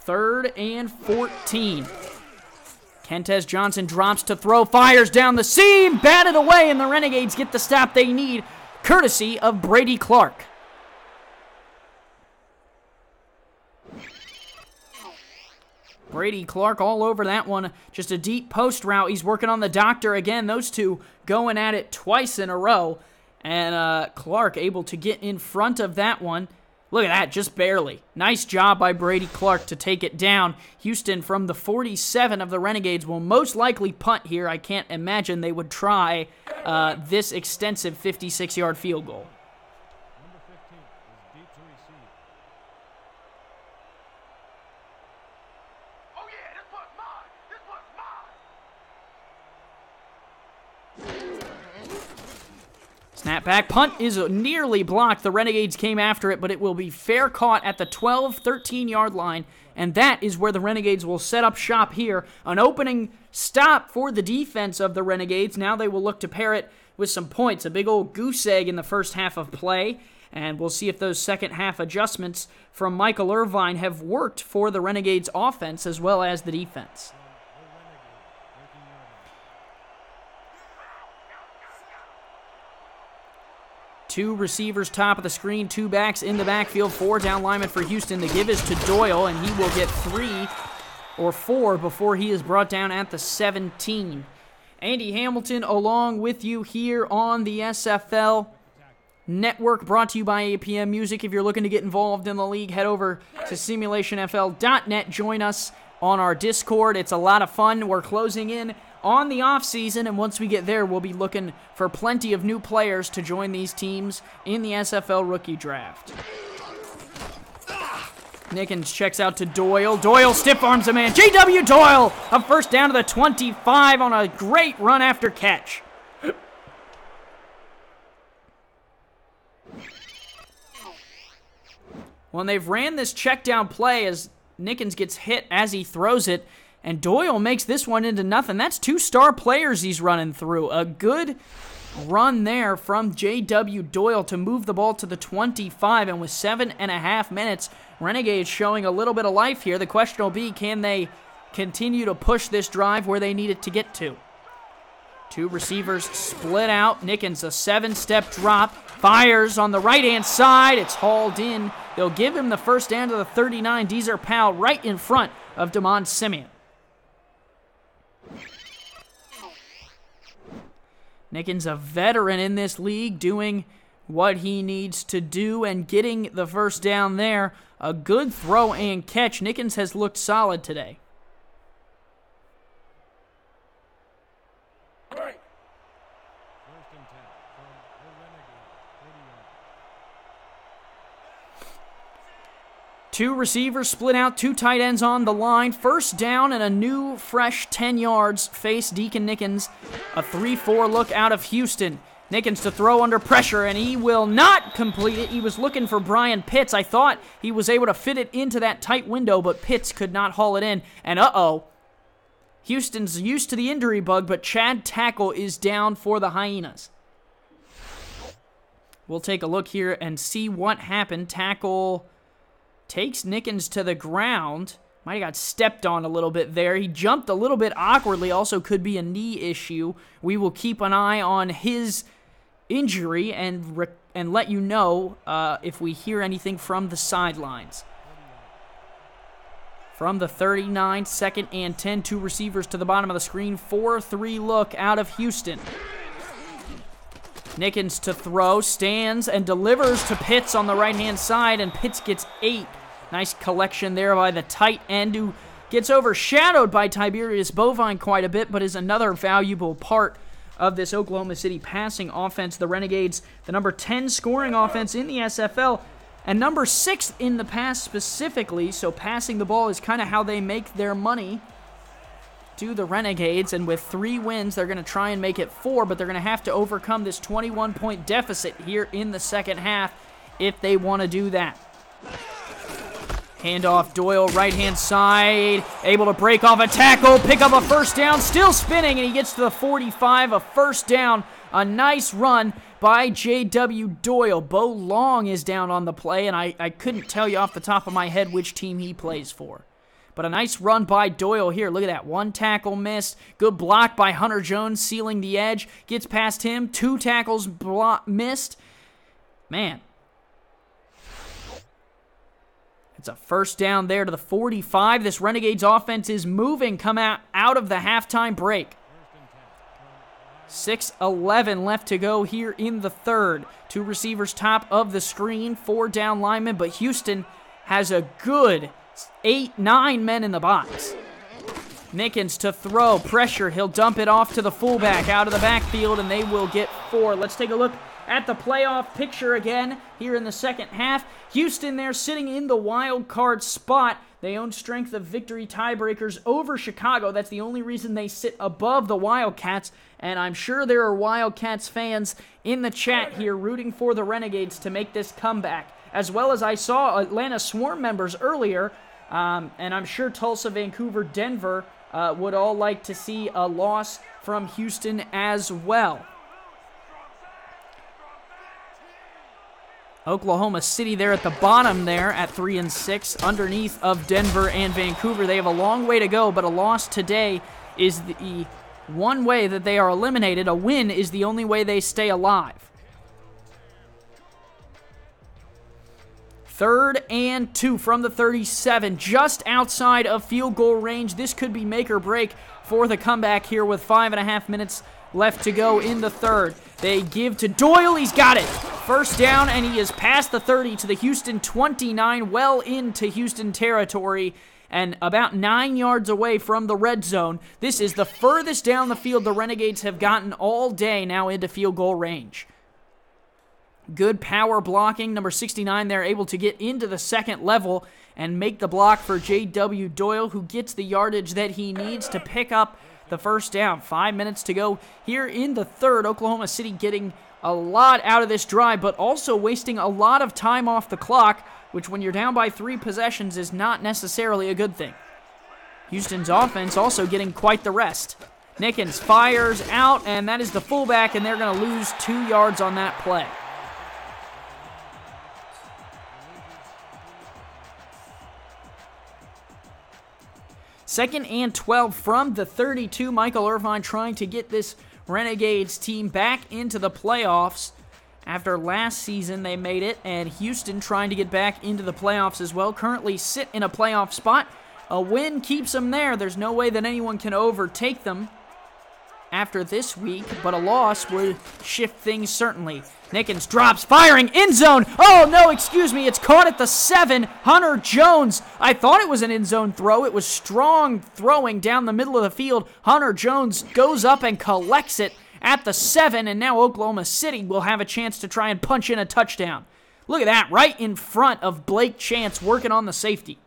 Third and 14. Kentez Johnson drops to throw, fires down the seam, batted away, and the Renegades get the stop they need, courtesy of Brady Clark. Brady Clark all over that one, just a deep post route. He's working on the doctor again. Those two going at it twice in a row, and Clark able to get in front of that one. Look at that, just barely. Nice job by Brady Clark to take it down. Houston from the 47 of the Renegades will most likely punt here. I can't imagine they would try this extensive 56-yard field goal. Number 15 is deep to receive. Oh yeah, this one's mine. This one's mine. Snapback punt is nearly blocked. The Renegades came after it, but it will be fair caught at the 12, 13-yard line, and that is where the Renegades will set up shop here. An opening stop for the defense of the Renegades. Now they will look to pair it with some points. A big old goose egg in the first half of play, and we'll see if those second half adjustments from Michael Irvine have worked for the Renegades offense as well as the defense. Two receivers top of the screen, two backs in the backfield, four down linemen for Houston. The give is to Doyle, and he will get 3 or 4 before he is brought down at the 17. Andy Hamilton along with you here on the SFL Network, brought to you by APM Music. If you're looking to get involved in the league, head over to simulationfl.net. Join us on our Discord. It's a lot of fun. We're closing in on the offseason, and once we get there, we'll be looking for plenty of new players to join these teams in the SFL Rookie Draft. Nickens checks out to Doyle. Doyle stiff arms a man. J.W. Doyle, a first down to the 25 on a great run after catch. Well, they've ran this check down play as Nickens gets hit as he throws it, and Doyle makes this one into nothing. That's 2 star players he's running through. A good run there from J.W. Doyle to move the ball to the 25, and with 7.5 minutes, Renegades showing a little bit of life here. The question will be, can they continue to push this drive where they need it to get to? 2 receivers split out. Nickens, a 7-step drop, fires on the right-hand side. It's hauled in. They'll give him the first down to the 39. Deezer Powell right in front of Damon Simeon. Nickens, a veteran in this league, doing what he needs to do and getting the first down there. A good throw and catch. Nickens has looked solid today. First and 10 from the Renegades, 40 yards. 2 receivers split out, 2 tight ends on the line. First down and a new, fresh 10 yards. Face Deacon Nickens. A 3-4 look out of Houston. Nickens to throw under pressure, and he will not complete it. He was looking for Brian Pitts. I thought he was able to fit it into that tight window, but Pitts could not haul it in. And Houston's used to the injury bug, but Chad Tackle is down for the Hyenas. We'll take a look here and see what happened. Tackle takes Nickens to the ground. Might have got stepped on a little bit there. He jumped a little bit awkwardly. Also could be a knee issue. We will keep an eye on his injury and let you know if we hear anything from the sidelines. From the 39, 2nd and 10, 2 receivers to the bottom of the screen. 4-3 look out of Houston. Nickens to throw, stands and delivers to Pitts on the right-hand side, and Pitts gets 8. Nice collection there by the tight end, who gets overshadowed by Tiberius Bovine quite a bit, but is another valuable part of this Oklahoma City passing offense. The Renegades, the number 10 scoring offense in the SFL, and number 6 in the pass specifically, so passing the ball is kind of how they make their money to the Renegades, and with 3 wins, they're going to try and make it 4, but they're going to have to overcome this 21-point deficit here in the second half if they want to do that. Handoff, Doyle, right-hand side, able to break off a tackle, pick up a first down, still spinning, and he gets to the 45, a first down, a nice run by J.W. Doyle. Bo Long is down on the play, and I couldn't tell you off the top of my head which team he plays for. But a nice run by Doyle here. Look at that. 1 tackle missed. Good block by Hunter Jones, sealing the edge. Gets past him. 2 tackles missed. Man. It's a first down there to the 45. This Renegades offense is moving. Come out of the halftime break. 6:11 left to go here in the third. 2 receivers top of the screen. 4 down linemen. But Houston has a good 8-9 men in the box. Nickens to throw. Pressure. He'll dump it off to the fullback out of the backfield, and they will get 4. Let's take a look at the playoff picture again here in the second half. Houston there sitting in the wild card spot. They own strength of victory tiebreakers over Chicago. That's the only reason they sit above the Wildcats, and I'm sure there are Wildcats fans in the chat here rooting for the Renegades to make this comeback, as well as I saw Atlanta Swarm members earlier, and I'm sure Tulsa, Vancouver, Denver would all like to see a loss from Houston as well. Oklahoma City there at the bottom there at 3-6, underneath of Denver and Vancouver. They have a long way to go, but a loss today is the one way that they are eliminated. A win is the only way they stay alive. 3rd and 2 from the 37, just outside of field goal range. This could be make or break for the comeback here with 5.5 minutes left to go in the third. They give to Doyle. He's got it. First down, and he is past the 30 to the Houston 29, well into Houston territory and about 9 yards away from the red zone. This is the furthest down the field the Renegades have gotten all day now into field goal range. Good power blocking. Number 69 there, able to get into the second level and make the block for J.W. Doyle, who gets the yardage that he needs to pick up the first down. 5 minutes to go here in the third. Oklahoma City getting a lot out of this drive, but also wasting a lot of time off the clock, which when you're down by 3 possessions is not necessarily a good thing. Houston's offense also getting quite the rest. Nickens fires out, and that is the fullback, and they're going to lose 2 yards on that play. Second and 12 from the 32. Michael Irvine trying to get this Renegades team back into the playoffs. After last season, they made it, and Houston trying to get back into the playoffs as well. Currently sit in a playoff spot. A win keeps them there. There's no way that anyone can overtake them after this week, but a loss would shift things certainly. Nickens drops, firing, end zone. Oh, no, excuse me. It's caught at the 7. Hunter Jones. I thought it was an end zone throw. It was strong throwing down the middle of the field. Hunter Jones goes up and collects it at the 7, and now Oklahoma City will have a chance to try and punch in a touchdown. Look at that, right in front of Blake Chance working on the safety.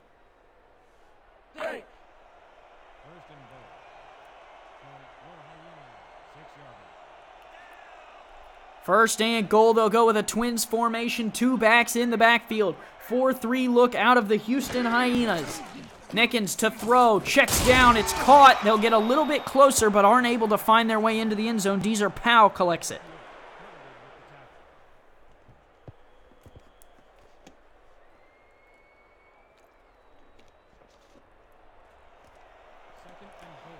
First and goal, they'll go with a Twins formation, 2 backs in the backfield. 4-3 look out of the Houston Hyenas. Nickens to throw, checks down, it's caught. They'll get a little bit closer, but aren't able to find their way into the end zone. Deezer Powell collects it.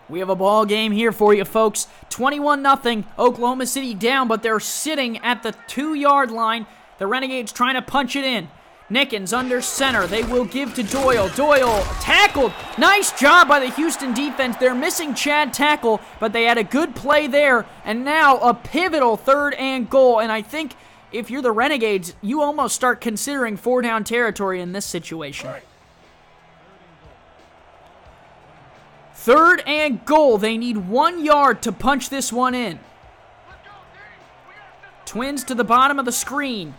We have a ball game here for you, folks. 21-0. Oklahoma City down, but they're sitting at the 2-yard line. The Renegades trying to punch it in. Nickens under center. They will give to Doyle. Doyle tackled. Nice job by the Houston defense. They're missing Chad Tackle, but they had a good play there. And now a pivotal 3rd and goal. And I think if you're the Renegades, you almost start considering 4-down territory in this situation. 3rd and goal. They need 1 yard to punch this one in. Twins to the bottom of the screen.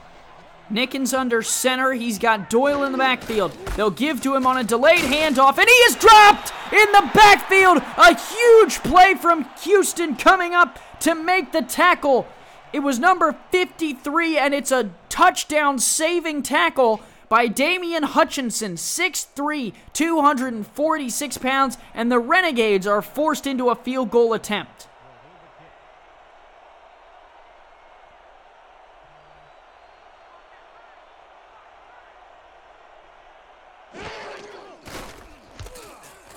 Nickens under center. He's got Doyle in the backfield. They'll give to him on a delayed handoff, and he is dropped in the backfield. A huge play from Houston coming up to make the tackle. It was number 53, and it's a touchdown-saving tackle by Damian Hutchinson, 6'3", 246 pounds, and the Renegades are forced into a field goal attempt.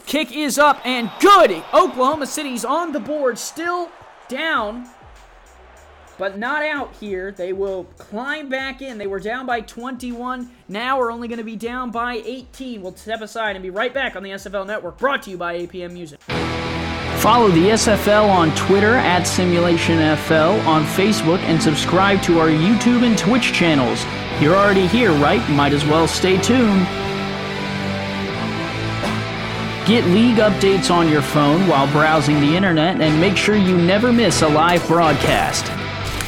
Kick is up and good. Oklahoma City's on the board, still down, but not out here. They will climb back in. They were down by 21. Now we're only going to be down by 18. We'll step aside and be right back on the SFL Network, brought to you by APM Music. Follow the SFL on Twitter at SimulationFL, on Facebook, and subscribe to our YouTube and Twitch channels. You're already here, right? Might as well stay tuned. Get league updates on your phone while browsing the internet, and make sure you never miss a live broadcast.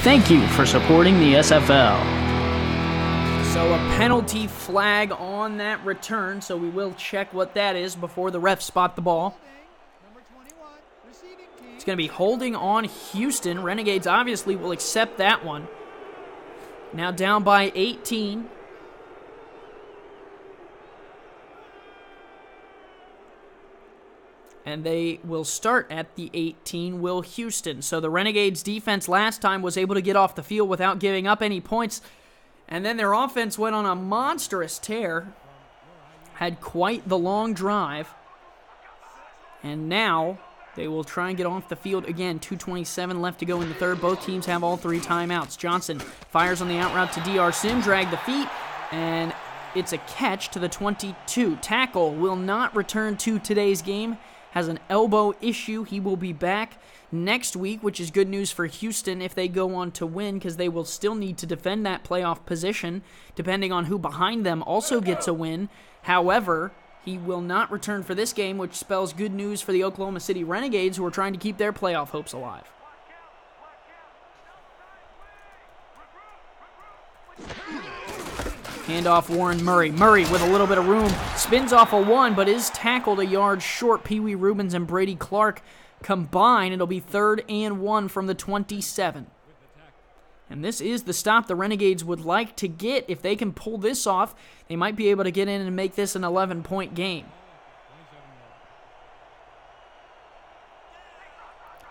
Thank you for supporting the SFL. So a penalty flag on that return, so we will check what that is before the refs spot the ball. It's going to be holding on Houston. Renegades obviously will accept that one. Now down by 18. And they will start at the 18, will Houston. So the Renegades' defense last time was able to get off the field without giving up any points. And then their offense went on a monstrous tear. Had quite the long drive. And now they will try and get off the field again. 2:27 left to go in the third. Both teams have all 3 timeouts. Johnson fires on the out route to DR Sim. Drag the feet. And it's a catch to the 22. Tackle will not return to today's game. Has an elbow issue. He will be back next week, which is good news for Houston if they go on to win, because they will still need to defend that playoff position, depending on who behind them also gets a win. However, he will not return for this game, which spells good news for the Oklahoma City Renegades, who are trying to keep their playoff hopes alive. Handoff Warren Murray. Murray with a little bit of room. Spins off a one, but is tackled a yard short. Pee Wee Rubens and Brady Clark combine. It'll be 3rd and 1 from the 27. And this is the stop the Renegades would like to get. If they can pull this off, they might be able to get in and make this an 11-point game.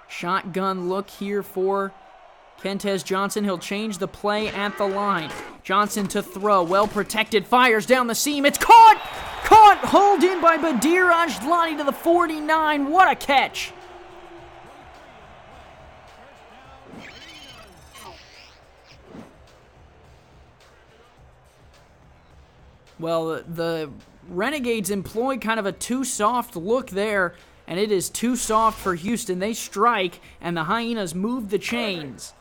Shotgun look here for Kentez Johnson. He'll change the play at the line. Johnson to throw. Well protected. Fires down the seam. It's caught! Caught! Hauled in by Badir Ajlani to the 49. What a catch! Well, the Renegades employ kind of a too soft look there, and it is too soft for Houston. They strike, and the Hyenas move the chains.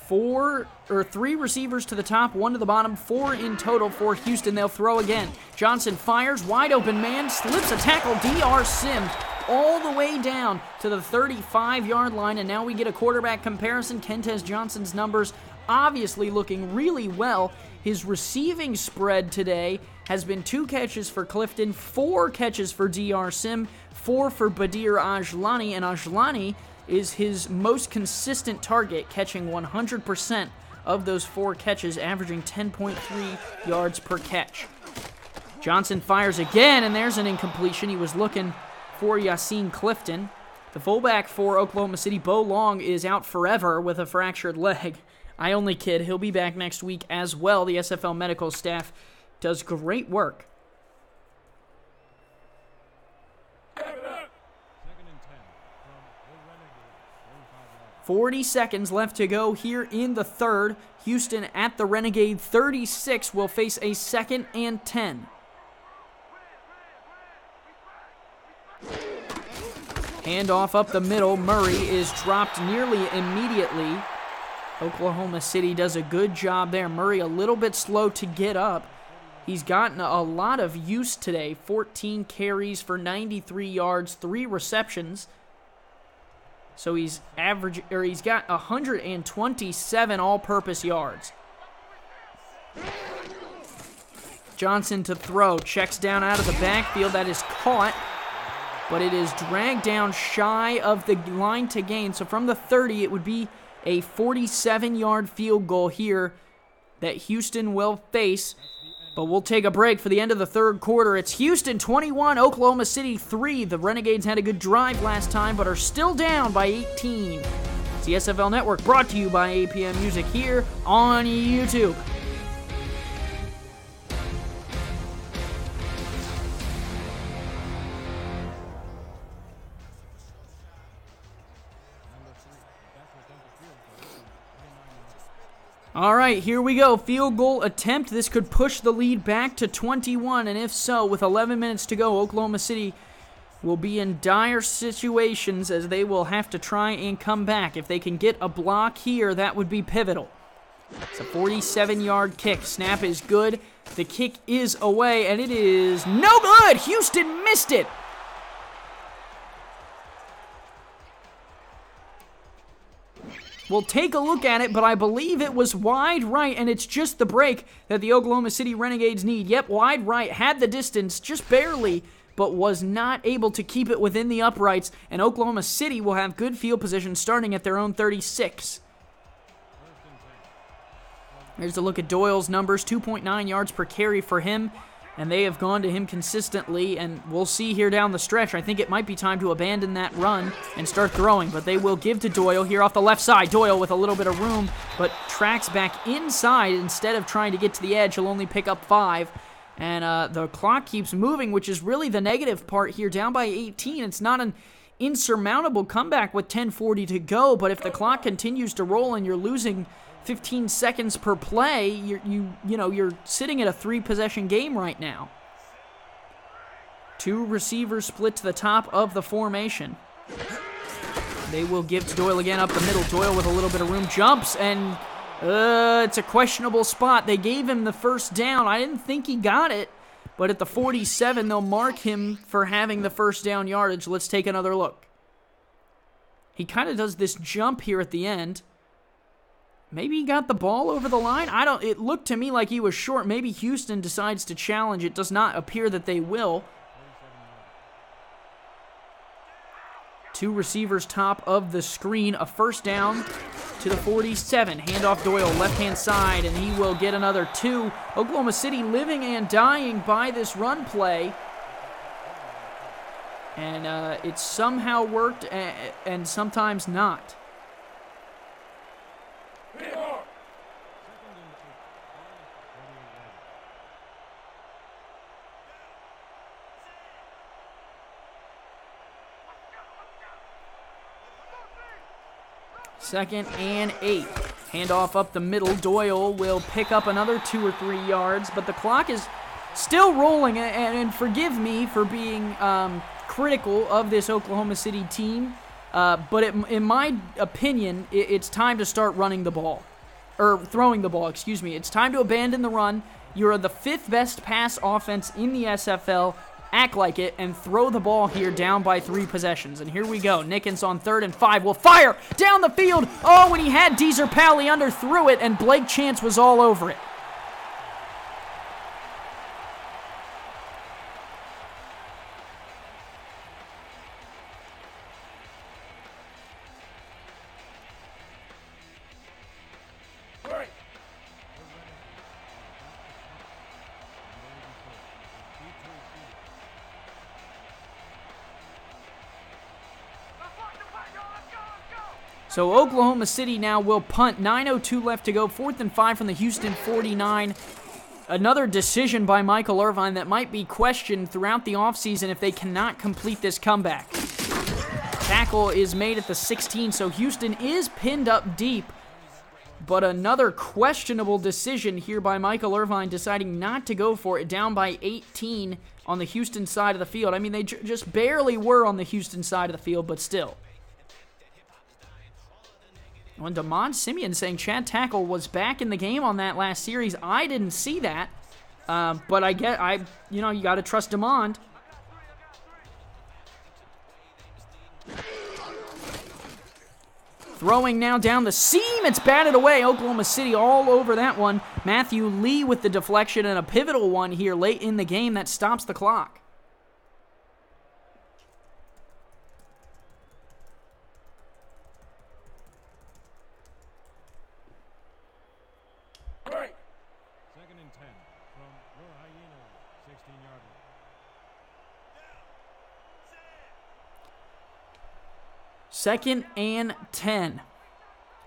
Three receivers to the top, 1 to the bottom, 4 in total for Houston. They'll throw again. Johnson fires, wide open man, slips a tackle. DR Sim all the way down to the 35-yard line, and now we get a quarterback comparison. Kentez Johnson's numbers obviously looking really well. His receiving spread today has been 2 catches for Clifton, 4 catches for DR Sim, 4 for Badir Ajlani, and Ajlani is his most consistent target, catching 100% of those 4 catches, averaging 10.3 yards per catch. Johnson fires again, and there's an incompletion. He was looking for Yassine Clifton. The fullback for Oklahoma City, Bo Long, is out forever with a fractured leg. I only kid. He'll be back next week as well. The SFL medical staff does great work. 40 seconds left to go here in the third. Houston at the Renegade 36 will face a 2nd and 10. Handoff up the middle. Murray is dropped nearly immediately. Oklahoma City does a good job there. Murray a little bit slow to get up. He's gotten a lot of use today. 14 carries for 93 yards, 3 receptions. So he's got 127 all-purpose yards. Johnson to throw. Checks down out of the backfield. That is caught, but it is dragged down shy of the line to gain. So from the 30, it would be a 47-yard field goal here that Houston will face. But we'll take a break for the end of the third quarter. It's Houston 21, Oklahoma City 3. The Renegades had a good drive last time, but are still down by 18. It's the SFL Network, brought to you by APM Music here on YouTube. All right, here we go. Field goal attempt. This could push the lead back to 21, and if so, with 11 minutes to go, Oklahoma City will be in dire situations as they will have to try and come back. If they can get a block here, that would be pivotal. It's a 47-yard kick. Snap is good. The kick is away, and it is no good. Houston missed it. We'll take a look at it, but I believe it was wide right, and it's just the break that the Oklahoma City Renegades need. Yep, wide right, had the distance, just barely, but was not able to keep it within the uprights, and Oklahoma City will have good field position starting at their own 36. Here's a look at Doyle's numbers, 2.9 yards per carry for him, and they have gone to him consistently, and we'll see here down the stretch. I think it might be time to abandon that run and start throwing, but they will give to Doyle here off the left side. Doyle with a little bit of room, but tracks back inside instead of trying to get to the edge. He'll only pick up 5, and the clock keeps moving, which is really the negative part here. Down by 18, it's not an insurmountable comeback with 10:40 to go, but if the clock continues to roll and you're losing 15 seconds per play, you're sitting at a 3-possession game right now. 2 receivers split to the top of the formation. They will give to Doyle again up the middle. Doyle with a little bit of room jumps, and it's a questionable spot. They gave him the first down. I didn't think he got it, but at the 47, they'll mark him for having the first down yardage. Let's take another look. He kind of does this jump here at the end. Maybe he got the ball over the line. It looked to me like he was short. Maybe Houston decides to challenge. It does not appear that they will. 2 receivers top of the screen. A first down to the 47. Handoff Doyle, left-hand side, and he will get another 2. Oklahoma City living and dying by this run play. And it somehow worked and sometimes not. Second and 8. Handoff up the middle. Doyle will pick up another 2 or 3 yards, but the clock is still rolling. And forgive me for being critical of this Oklahoma City team, but in my opinion, it's time to start running the ball. Or throwing the ball, excuse me. It's time to abandon the run. You're the 5th best pass offense in the SFL. Act like it and throw the ball here down by 3 possessions. And here we go. Nickens on 3rd and 5 will fire down the field. Oh, when he had Deezer Powell, he underthrew it, and Blake Chance was all over it. So Oklahoma City now will punt. 9:02 left to go. 4th and 5 from the Houston 49. Another decision by Michael Irvine that might be questioned throughout the offseason if they cannot complete this comeback. Tackle is made at the 16, so Houston is pinned up deep. But another questionable decision here by Michael Irvine, deciding not to go for it, down by 18 on the Houston side of the field. I mean, they just barely were on the Houston side of the field, but still. When Damon Simeon saying Chad Tackle was back in the game on that last series, I didn't see that, but you got to trust Damon. Throwing now down the seam, it's batted away. Oklahoma City all over that one. Matthew Lee with the deflection, and a pivotal one here late in the game that stops the clock. Second and 10.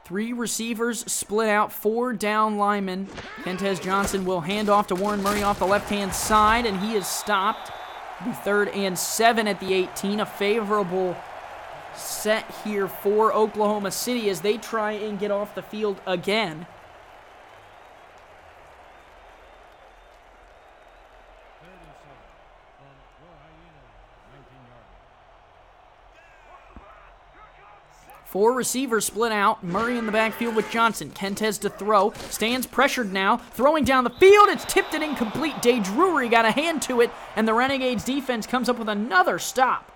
3 receivers split out, 4 down linemen. Kentez Johnson will hand off to Warren Murray off the left-hand side, and he is stopped. It'll be 3rd and 7 at the 18. A favorable set here for Oklahoma City as they try and get off the field again. Four receivers split out. Murray in the backfield with Johnson. Kentez to throw. Stands pressured now. Throwing down the field. It's tipped and incomplete. Day Drury got a hand to it, and the Renegades defense comes up with another stop.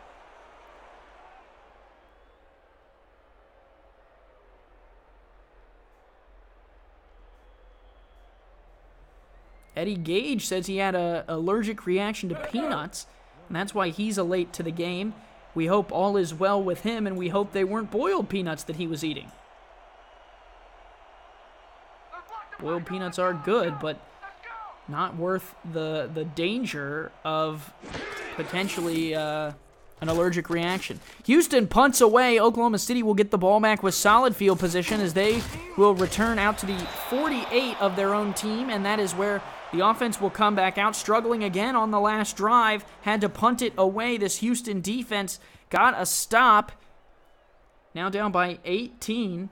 Eddie Gage says he had an allergic reaction to peanuts, and that's why he's late to the game. We hope all is well with him, and we hope they weren't boiled peanuts that he was eating. Boiled peanuts are good, but not worth the danger of potentially an allergic reaction. Houston punts away. Oklahoma City will get the ball back with solid field position as they will return out to the 48 of their own team, and that is where the offense will come back out, struggling again on the last drive. Had to punt it away. This Houston defense got a stop. Now down by 18.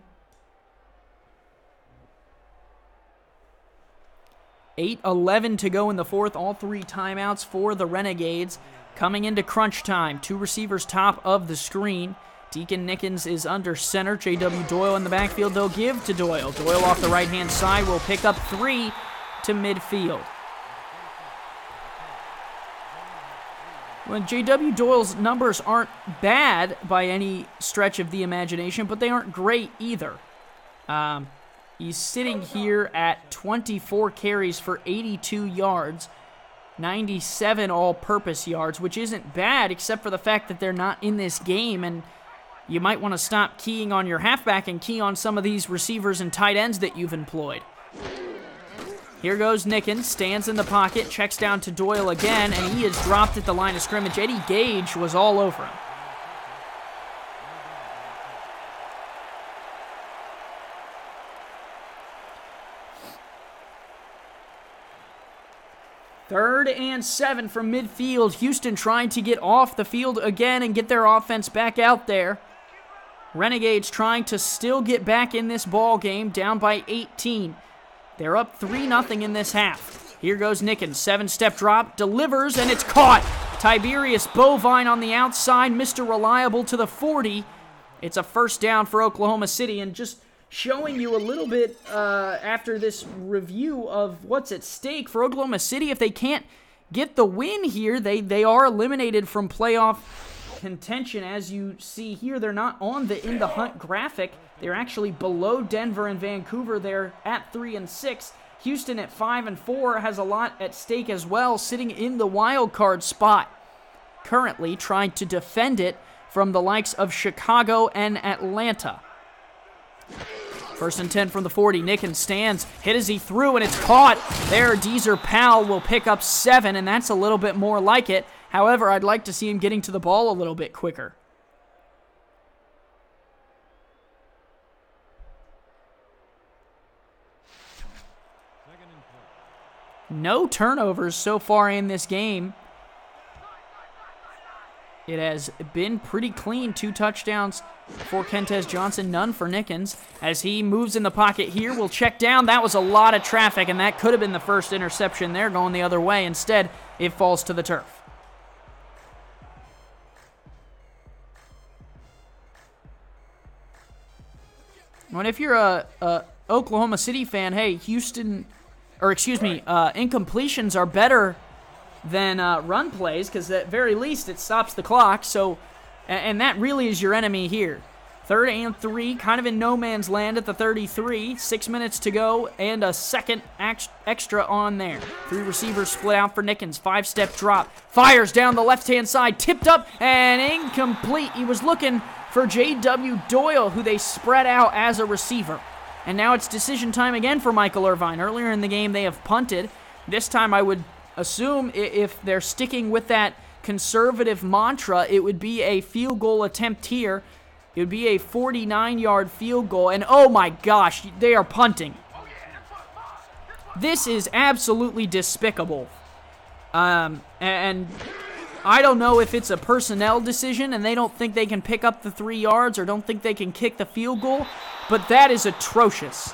8:11 to go in the fourth. All 3 timeouts for the Renegades. Coming into crunch time. 2 receivers top of the screen. Deacon Nickens is under center. J.W. Doyle in the backfield. They'll give to Doyle. Doyle off the right-hand side will pick up 3 to midfield. When J.W. Doyle's numbers aren't bad by any stretch of the imagination, but they aren't great either. He's sitting here at 24 carries for 82 yards, 97 all-purpose yards, which isn't bad except for the fact that they're not in this game, and you might want to stop keying on your halfback and key on some of these receivers and tight ends that you've employed. Here goes Nickens, stands in the pocket, checks down to Doyle again, and he is dropped at the line of scrimmage. Eddie Gage was all over him. Third and 7 from midfield. Houston trying to get off the field again and get their offense back out there. Renegades trying to still get back in this ball game, down by 18. They're up 3-0 in this half. Here goes Nickens, 7-step drop, delivers, and it's caught. Tiberius Bovine on the outside, Mr. Reliable to the 40. It's a first down for Oklahoma City, and just showing you a little bit after this review of what's at stake for Oklahoma City. If they can't get the win here, they are eliminated from playoff contention. As you see here, they're not on the in the hunt graphic. They're actually below Denver and Vancouver. They're at 3-6. Houston at 5-4 has a lot at stake as well, sitting in the wild card spot, currently trying to defend it from the likes of Chicago and Atlanta. First and 10 from the 40. Nickens stands, hit as he threw, and it's caught. There, Deezer Powell will pick up 7, and that's a little bit more like it. However, I'd like to see him getting to the ball a little bit quicker. No turnovers so far in this game. It has been pretty clean. 2 touchdowns for Kentez Johnson, none for Nickens. As he moves in the pocket here, will check down. That was a lot of traffic, and that could have been the first interception there going the other way. Instead, it falls to the turf. And if you're a Oklahoma City fan, hey, incompletions are better than run plays, because at very least it stops the clock. So, and that really is your enemy here. 3rd and 3, kind of in no man's land at the 33. 6 minutes to go, and a second extra on there. 3 receivers split out for Nickens. 5-step drop. Fires down the left-hand side. Tipped up and incomplete. He was looking for J.W. Doyle, who they spread out as a receiver. And now it's decision time again for Michael Irvine. Earlier in the game, they have punted. This time, I would assume if they're sticking with that conservative mantra, it would be a field goal attempt here. It would be a 49-yard field goal. And oh my gosh, they are punting. This is absolutely despicable. And I don't know if it's a personnel decision and they don't think they can pick up the 3 yards or don't think they can kick the field goal, but that is atrocious.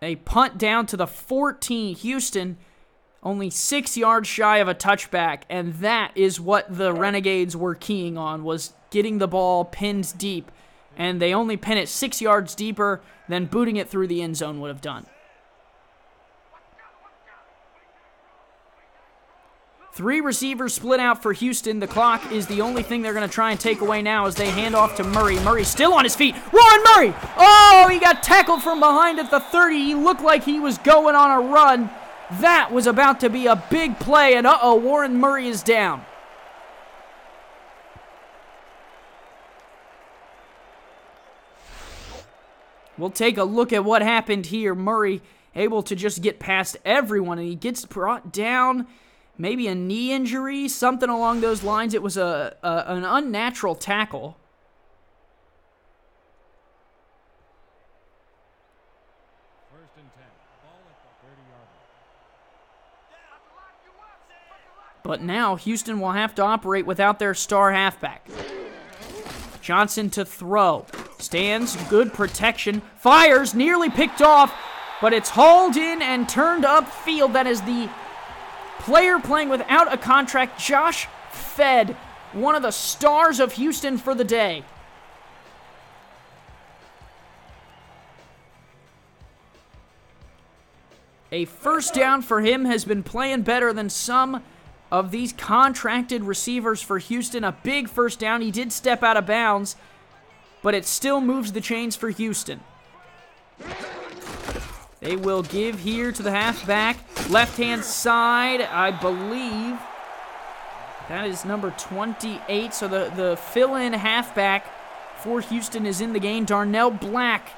A punt down to the 14. Houston only 6 yards shy of a touchback, and that is what the Renegades were keying on, was getting the ball pinned deep. And they only pin it 6 yards deeper than booting it through the end zone would have done. 3 receivers split out for Houston. The clock is the only thing they're going to try and take away now as they hand off to Murray. Murray still on his feet. Ron Murray! Oh, he got tackled from behind at the 30. He looked like he was going on a run. That was about to be a big play, and Warren Murray is down. We'll take a look at what happened here. Murray able to just get past everyone, and he gets brought down. Maybe a knee injury, something along those lines. It was an unnatural tackle. First and 10. Ball at the 30-yard line. But now Houston will have to operate without their star halfback. Johnson to throw. Stands, good protection. Fires, nearly picked off, but it's hauled in and turned upfield. That is the player playing without a contract, Josh Fedd, one of the stars of Houston for the day. A first down for him, has been playing better than some of these contracted receivers for Houston. A big first down. He did step out of bounds, but it still moves the chains for Houston. They will give here to the halfback. Left-hand side, I believe. That is number 28. So the fill-in halfback for Houston is in the game. Darnell Black.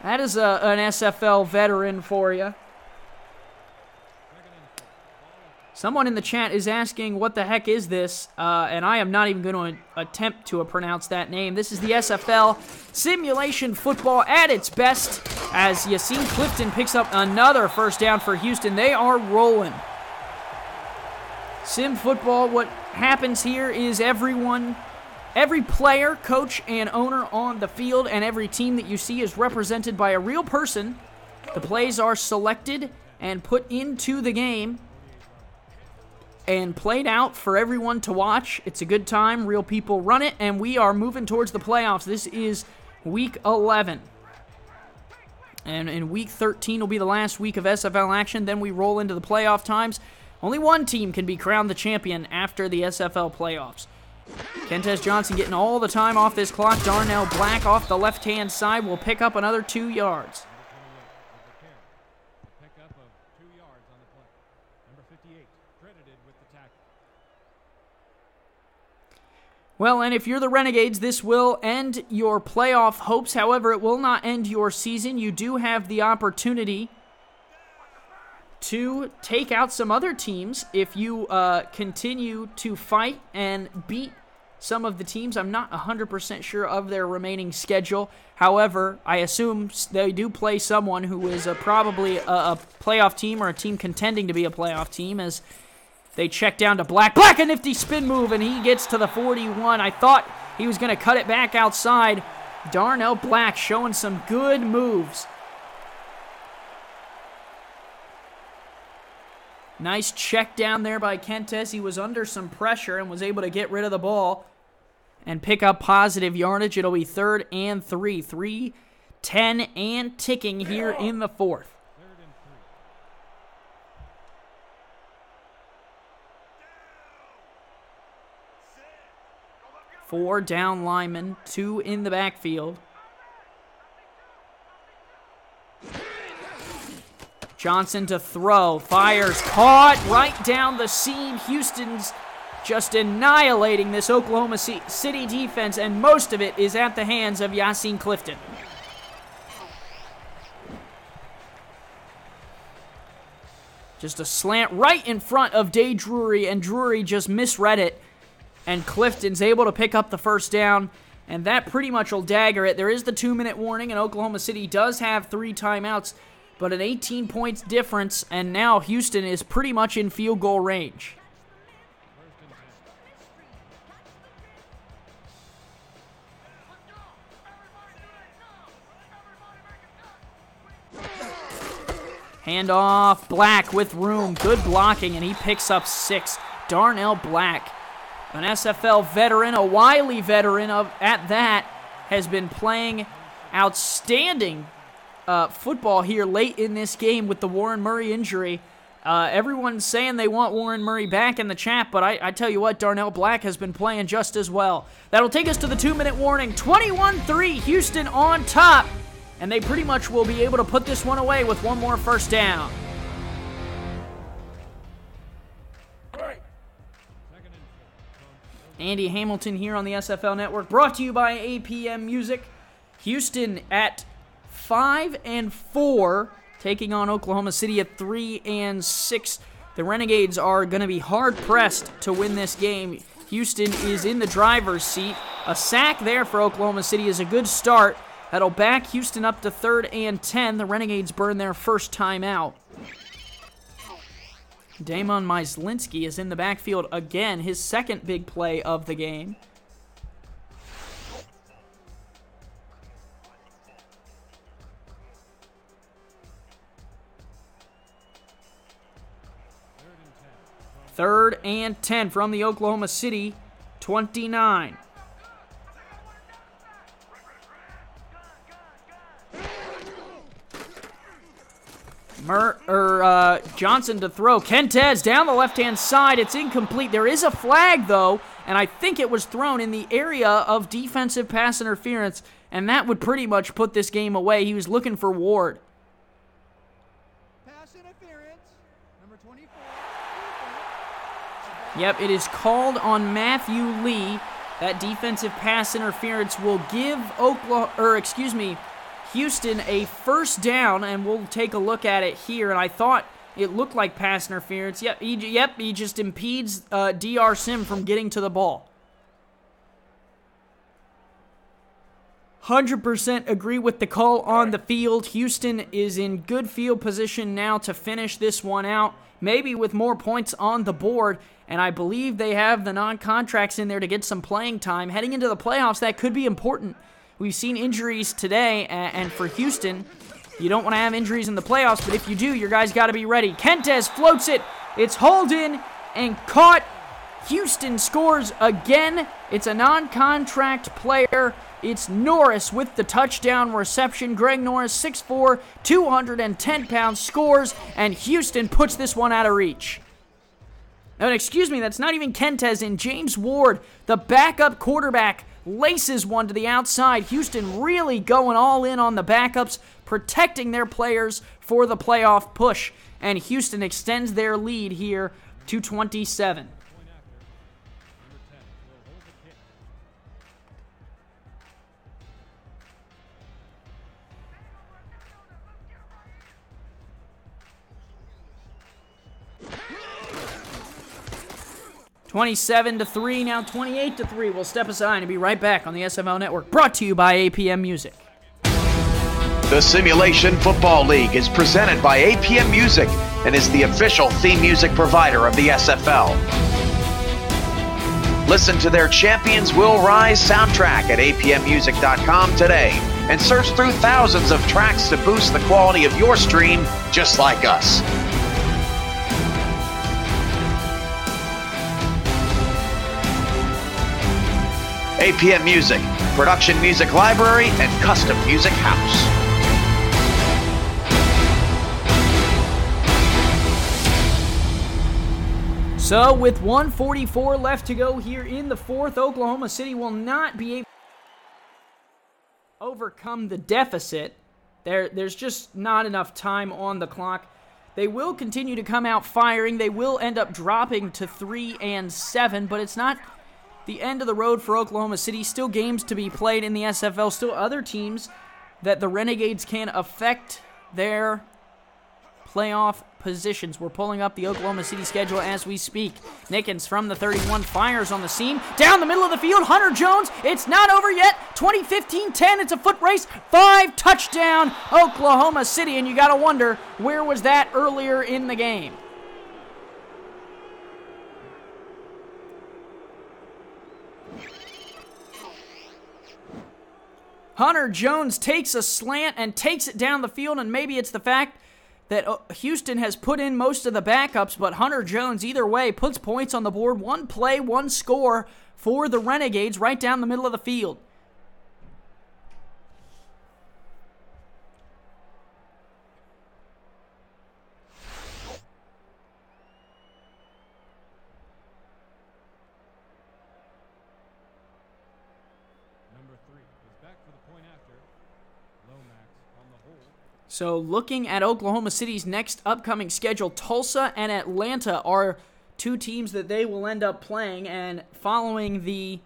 That is an SFL veteran for you. Someone in the chat is asking, what the heck is this? And I am not even going to attempt to pronounce that name. This is the SFL simulation football at its best, as Yassine Clifton picks up another first down for Houston. They are rolling. Sim football, what happens here is every player, coach, and owner on the field, and every team that you see is represented by a real person. The plays are selected and put into the game and played out for everyone to watch. It's a good time. Real people run it, and we are moving towards the playoffs. This is Week 11. And in Week 13 will be the last week of SFL action. Then we roll into the playoff times. Only one team can be crowned the champion after the SFL playoffs. Kentez Johnson getting all the time off this clock. Darnell Black off the left-hand side will pick up another 2 yards. Pickup of 2 yards on the play. Number 58, credited with the tackle. Well, and if you're the Renegades, this will end your playoff hopes. However, it will not end your season. You do have the opportunity to take out some other teams if you continue to fight and beat some of the teams. I'm not 100% sure of their remaining schedule. However, I assume they do play someone who is probably a playoff team or a team contending to be a playoff team, as they check down to Black. Black, a nifty spin move, and he gets to the 41. I thought he was going to cut it back outside. Darnell Black showing some good moves. Nice check down there by Kentez. He was under some pressure and was able to get rid of the ball and pick up positive yardage. It'll be 3rd and 3. 3:10 and ticking here in the 4th. 3rd and 3. 4 down linemen, 2 in the backfield. Johnson to throw, fires, caught right down the seam. Houston's just annihilating this Oklahoma City defense, and most of it is at the hands of Yassine Clifton. Just a slant right in front of Day Drury, and Drury just misread it, and Clifton's able to pick up the first down, and that pretty much will dagger it. There is the 2-minute warning, and Oklahoma City does have 3 timeouts, but an 18 points difference, and now Houston is pretty much in field goal range. Handoff, Black with room, good blocking, and he picks up 6. Darnell Black, an SFL veteran, a wily veteran at that, has been playing outstanding football here late in this game with the Warren Murray injury. Everyone's saying they want Warren Murray back in the chat, but I tell you what, Darnell Black has been playing just as well. That'll take us to the 2-minute warning. 21-3, Houston on top, and they pretty much will be able to put this one away with one more first down. Andy Hamilton here on the SFL Network, brought to you by APM Music. Houston at 5-4, taking on Oklahoma City at 3-6. The Renegades are going to be hard-pressed to win this game. Houston is in the driver's seat. A sack there for Oklahoma City is a good start. That'll back Houston up to 3rd and 10. The Renegades burn their first timeout. Damon Myslinski is in the backfield again, his second big play of the game. Third and 10 from the Oklahoma City 29. Johnson to throw. Kentez down the left-hand side. It's incomplete. There is a flag, though, and I think it was thrown in the area of defensive pass interference, and that would pretty much put this game away. He was looking for Ward. Pass interference. Number 24. Yep, it is called on Matthew Lee. That defensive pass interference will give Houston a first down, and we'll take a look at it here. And I thought it looked like pass interference. Yep, he just impedes DR Sim from getting to the ball. 100% agree with the call on the field. Houston is in good field position now to finish this one out, maybe with more points on the board, and I believe they have the non-contracts in there to get some playing time. Heading into the playoffs, that could be important. We've seen injuries today, and for Houston, you don't want to have injuries in the playoffs, but if you do, your guys got to be ready. Kentez floats it. It's hauled in and caught. Houston scores again. It's a non-contract player. It's Norris with the touchdown reception. Greg Norris, 6'4", 210 pounds, scores, and Houston puts this one out of reach. No, excuse me, that's not even Kentez in. James Ward, the backup quarterback, laces one to the outside. Houston really going all in on the backups, protecting their players for the playoff push. And Houston extends their lead here to 27. (27-3), now 28-3. We'll step aside and be right back on the SFL Network, brought to you by APM Music. The Simulation Football League is presented by APM Music and is the official theme music provider of the SFL. Listen to their Champions Will Rise soundtrack at apmmusic.com today and search through thousands of tracks to boost the quality of your stream just like us. APM Music, production music library and custom music house. So with 1:44 left to go here in the fourth, Oklahoma City will not be able to overcome the deficit. There's just not enough time on the clock. They will continue to come out firing. They will end up dropping to 3-7, but it's not the end of the road for Oklahoma City. Still games to be played in the SFL. Still other teams that the Renegades can affect their playoff positions. We're pulling up the Oklahoma City schedule as we speak. Nickens from the 31 fires on the seam. Down the middle of the field, Hunter Jones. It's not over yet. 20-15-10. It's a foot race. 5 touchdown Oklahoma City. And you got to wonder, where was that earlier in the game? Hunter Jones takes a slant and takes it down the field, and maybe it's the fact that Houston has put in most of the backups, but Hunter Jones, either way, puts points on the board. One play, one score for the Renegades right down the middle of the field. So looking at Oklahoma City's next upcoming schedule, Tulsa and Atlanta are two teams that they will end up playing, and following the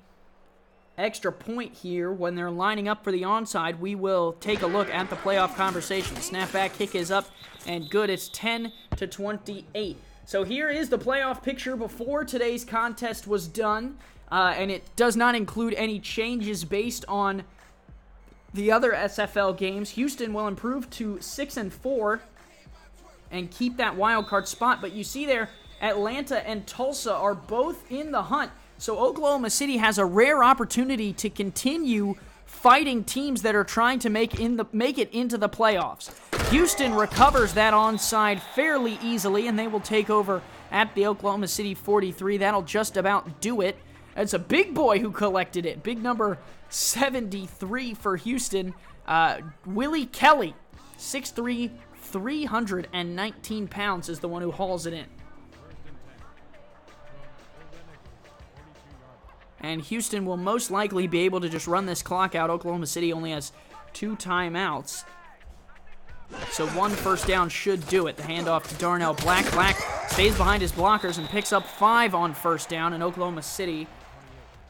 extra point here when they're lining up for the onside, we will take a look at the playoff conversation. Snapback kick is up and good. It's 10-28. So here is the playoff picture before today's contest was done, and it does not include any changes based on the other SFL games. Houston will improve to 6-4 and keep that wild card spot. But you see there, Atlanta and Tulsa are both in the hunt. So Oklahoma City has a rare opportunity to continue fighting teams that are trying to make it into the playoffs. Houston recovers that onside fairly easily, and they will take over at the Oklahoma City 43. That'll just about do it. It's a big boy who collected it. Big number 73 for Houston. Willie Kelly, 6'3", 319 pounds, is the one who hauls it in. And Houston will most likely be able to just run this clock out. Oklahoma City only has 2 timeouts. So 1 first down should do it. The handoff to Darnell Black. Black stays behind his blockers and picks up 5 on first down. And Oklahoma City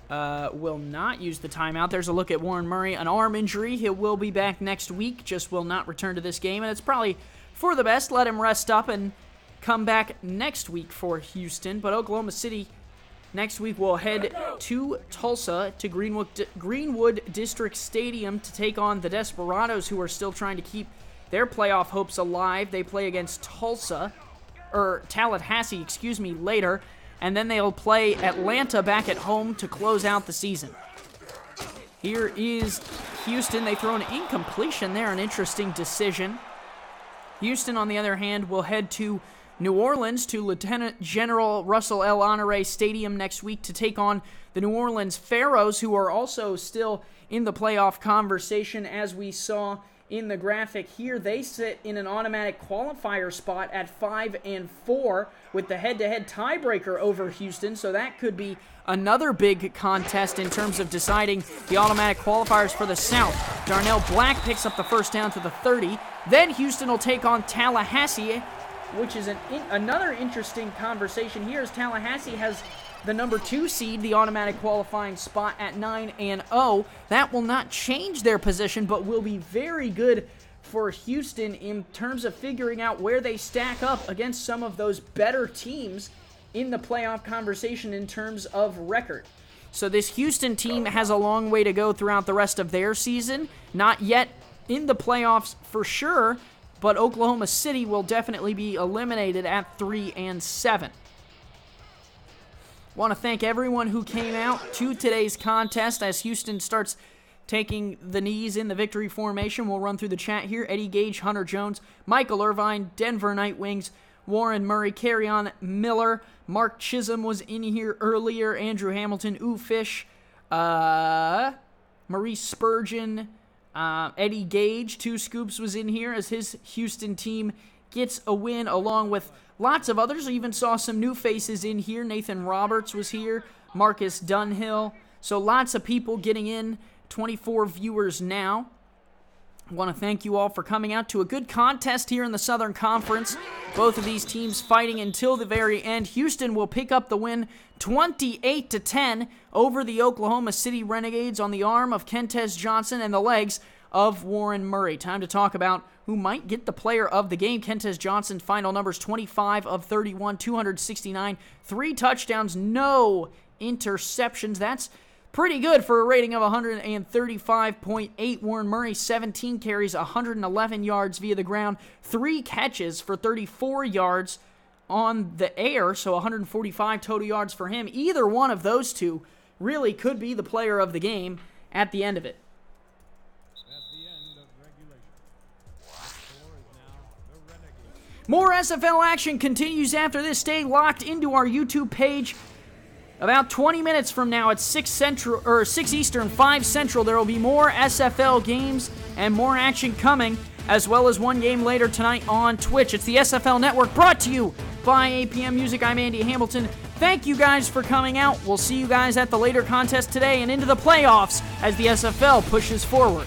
will not use the timeout. There's a look at Warren Murray. An arm injury. He will be back next week. Just will not return to this game. And it's probably for the best. Let him rest up and come back next week for Houston. But Oklahoma City next week will head to Tulsa, to Greenwood District Stadium to take on the Desperados, who are still trying to keep their playoff hopes alive. They play against Tallahassee, later, and then they'll play Atlanta back at home to close out the season. Here is Houston. They throw an incompletion there, an interesting decision. Houston, on the other hand, will head to New Orleans, to Lieutenant General Russell L. Honore Stadium next week to take on the New Orleans Pharaohs, who are also still in the playoff conversation, as we saw in the graphic here. They sit in an automatic qualifier spot at 5-4 with the head-to-head tiebreaker over Houston, so that could be another big contest in terms of deciding the automatic qualifiers for the South. Darnell Black picks up the first down to the 30. Then Houston will take on Tallahassee, which is another interesting conversation here, as Tallahassee has the number 2 seed, the automatic qualifying spot at 9-0. That will not change their position, but will be very good for Houston in terms of figuring out where they stack up against some of those better teams in the playoff conversation in terms of record. So this Houston team has a long way to go throughout the rest of their season. Not yet in the playoffs for sure, but Oklahoma City will definitely be eliminated at 3-7. Want to thank everyone who came out to today's contest as Houston starts taking the knees in the victory formation. We'll run through the chat here. Eddie Gage, Hunter Jones, Michael Irvine, Denver Nightwings, Warren Murray, Carrion Miller, Mark Chisholm was in here earlier, Andrew Hamilton, Fish, Maurice Spurgeon, Eddie Gage, 2 Scoops was in here as his Houston team gets a win, along with lots of others. I even saw some new faces in here. Nathan Roberts was here, Marcus Dunhill. So lots of people getting in, 24 viewers now. I want to thank you all for coming out to a good contest here in the Southern Conference. Both of these teams fighting until the very end. Houston will pick up the win 28-10 over the Oklahoma City Renegades on the arm of Kentez Johnson and the legs of Warren Murray. Time to talk about who might get the player of the game. Kentez Johnson, final numbers 25 of 31, 269, 3 touchdowns, no interceptions. That's pretty good for a rating of 135.8. Warren Murray, 17 carries, 111 yards via the ground, 3 catches for 34 yards on the air, so 145 total yards for him. Either one of those two really could be the player of the game at the end of it. That's the end of regulation. The score is now the Renegades. More SFL action continues after this. Stay locked into our YouTube page. About 20 minutes from now at 6 Eastern, 5 Central, there will be more SFL games and more action coming, as well as one game later tonight on Twitch. It's the SFL Network, brought to you by APM Music. I'm Andy Hamilton. Thank you guys for coming out. We'll see you guys at the later contest today and into the playoffs as the SFL pushes forward.